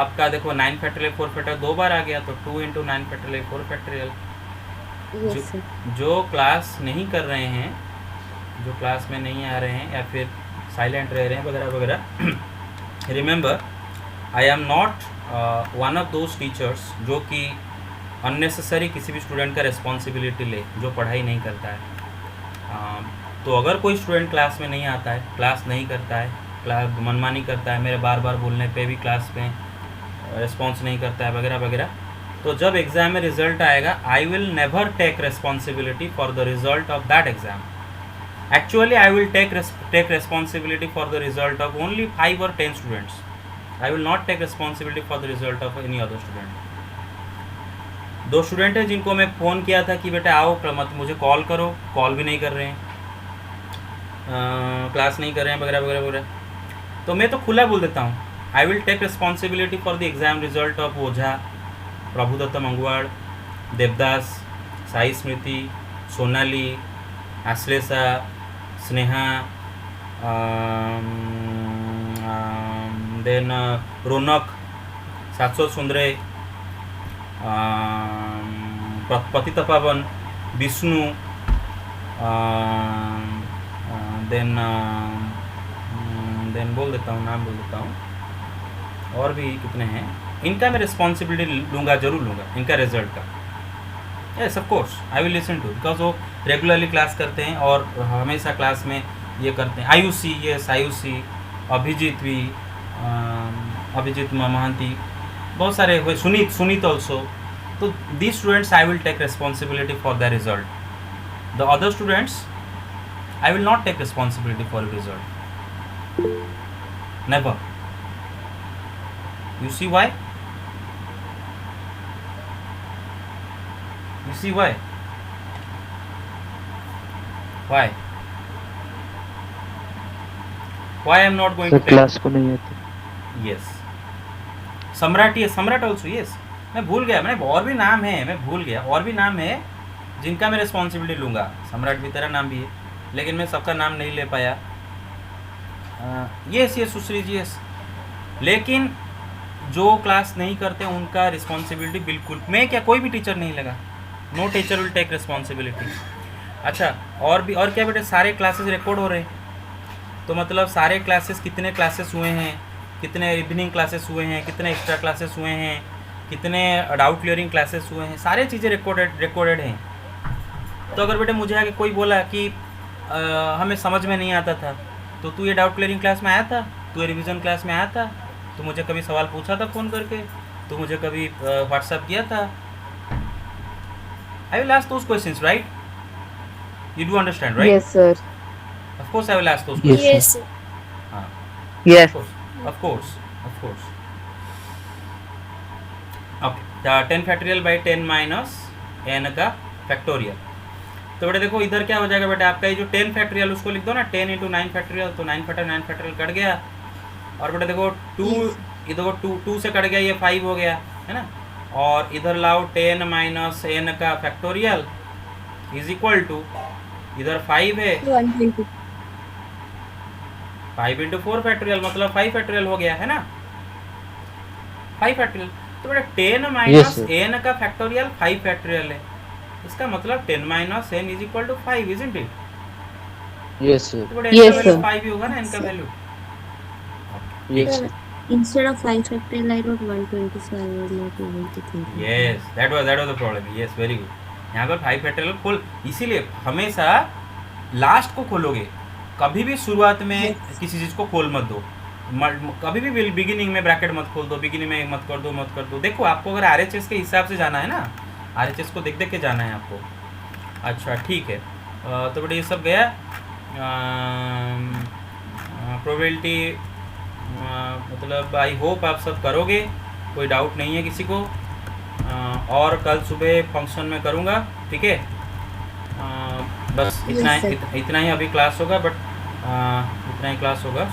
आपका देखो 9 फैक्टोरियल 4 फैक्टोरियल 2 बार आ गया तो 2 into 9 factorial 4 factorial. Yes, sir. जो क्लास नहीं कर रहे हैं जो क्लास में नहीं आ रहे हैं या फिर साइलेंट रह रहे हैं वगैरह वगैरह remember I am not one of those teachers जो कि अननेसेसरी किसी भी स्टूडेंट का रिस्पॉन्सिबिलिटी ले जो पढ़ाई नहीं करता है. तो अगर कोई स्टूडेंट क्लास में नहीं आता है क्लास नहीं करता है क्लास मनमानी करता है मेरे बार बार बोलने पे भी क्लास में रिस्पॉन्स नहीं करता है वगैरह वगैरह तो जब एग्ज़ाम में रिजल्ट आएगा I will never take responsibility for the result of that exam. Actually, I will take responsibility for the result of only 5 or 10 students. I will not take responsibility for the result of any other student. 2 student हैं जिनको मैं फ़ोन किया था कि बेटा आओ मत मुझे कॉल करो कॉल भी नहीं कर रहे हैं क्लास नहीं कर रहे हैं वगैरह वगैरह वगैरह. तो मैं तो खुला बोल देता हूँ I will take responsibility for the exam result of Ojha Prabhudatt Mangwad Devdas Sai Smriti Sonali Ashlesha Sneha then Raunak Shashwat सुंदरे पतित पावन विष्णु देन बोल देता हूँ नाम बोल देता हूँ और भी कितने हैं. इनका मैं रिस्पॉन्सिबिलिटी लूँगा ज़रूर लूँगा इनका रिजल्ट का. Yes of course I will listen to because वो रेगुलरली क्लास करते हैं और हमेशा क्लास में ये करते हैं. आयुषी यस आयुषी अभिजीत भी अभिजीत महांती बहुत सारे हुए सुनीत ऑल्सो. तो these students I will take responsibility for the result. The other students I will not take responsibility for result never. You see why You see why? Why? Why I am not going sir to take? Class को नहीं आते. Yes. सम्राट also yes. मैं भूल गया मैंने और भी नाम है मैं भूल गया और भी नाम है जिनका मैं रिस्पॉन्सिबिलिटी लूँगा. सम्राट भी तेरा नाम भी है लेकिन मैं सबका नाम नहीं ले पाया. यस यस सुश्री जी यस. लेकिन जो क्लास नहीं करते उनका रिस्पॉन्सिबिलिटी बिल्कुल मैं क्या कोई भी टीचर नहीं लगा. No teacher will take responsibility. अच्छा और भी और क्या बेटे सारे क्लासेस रिकॉर्ड हो रहे हैं तो मतलब सारे क्लासेस कितने क्लासेस हुए हैं कितने इवनिंग क्लासेस हुए हैं कितने एक्स्ट्रा क्लासेस हुए हैं कितने डाउट क्लियरिंग क्लासेस हुए हैं सारे चीज़ें रिकॉर्डेड हैं. तो अगर बेटे मुझे आके कोई बोला कि हमें समझ में नहीं आता था तो तू ये डाउट क्लियरिंग क्लास में आया था तू ये रिवीजन क्लास में आया था तो मुझे कभी सवाल पूछा था फ़ोन करके तो मुझे कभी व्हाट्सअप किया था. I will ask those questions, right? You do understand, right? Yes, sir. Of course, I will ask those Yes, questions. Yes, sir. Yes. Of course. Okay. The 10 factorial by 10 minus n का factorial. तो बेटा देखो इधर क्या हो जाएगा बेटा आपका ये जो 10 फैक्टोरियल उसको लिख दो ना 10 इंटू 9 फैक्टोरियल तो 9 फैक्टोरियल कट गया. और बेटा देखो 2 इधर को 2 से कट गया ये 5 हो गया है ना. और इधर लाओ 10 माइनस n का फैक्टोरियल इज इक्वल टू इधर 5 है 120. 5 इंटू 4 फैक्टोरियल मतलब 5 फैक्टोरियल हो गया है ना 5 फैक्टोरियल. तो बेटा 10 माइनस n का फैक्टोरियल 5 फैक्टोरियल है इसका मतलब 10 minus n is equal to 5 isn't it. Yes, sir. तो बेटा Yes, इसका वैल्यू sir. 5 ही होगा ना n का value. Yes, sir. Instead of 5 factorial, I wrote 120, so I was not able to think. Yes that was the problem. Yes very good. यहाँ पर 5 फैक्टोरियल खोल इसीलिए हमेशा लास्ट को खोलोगे कभी भी शुरुआत में किसी चीज़ को खोल मत दो. कभी भी बिगिनिंग में ब्रैकेट मत खोल दो बिगिनिंग में मत कर दो. देखो आपको अगर RHS के हिसाब से जाना है ना RHS को देख के जाना है आपको. अच्छा ठीक है. तो बेटा ये सब गया प्रोबेबिलिटी मतलब आई होप आप सब करोगे, कोई डाउट नहीं है किसी को। और कल सुबह फंक्शन में करूँगा, ठीक है। बस Yes, इतना sir. इतना ही अभी क्लास होगा, बट इतना ही क्लास होगा।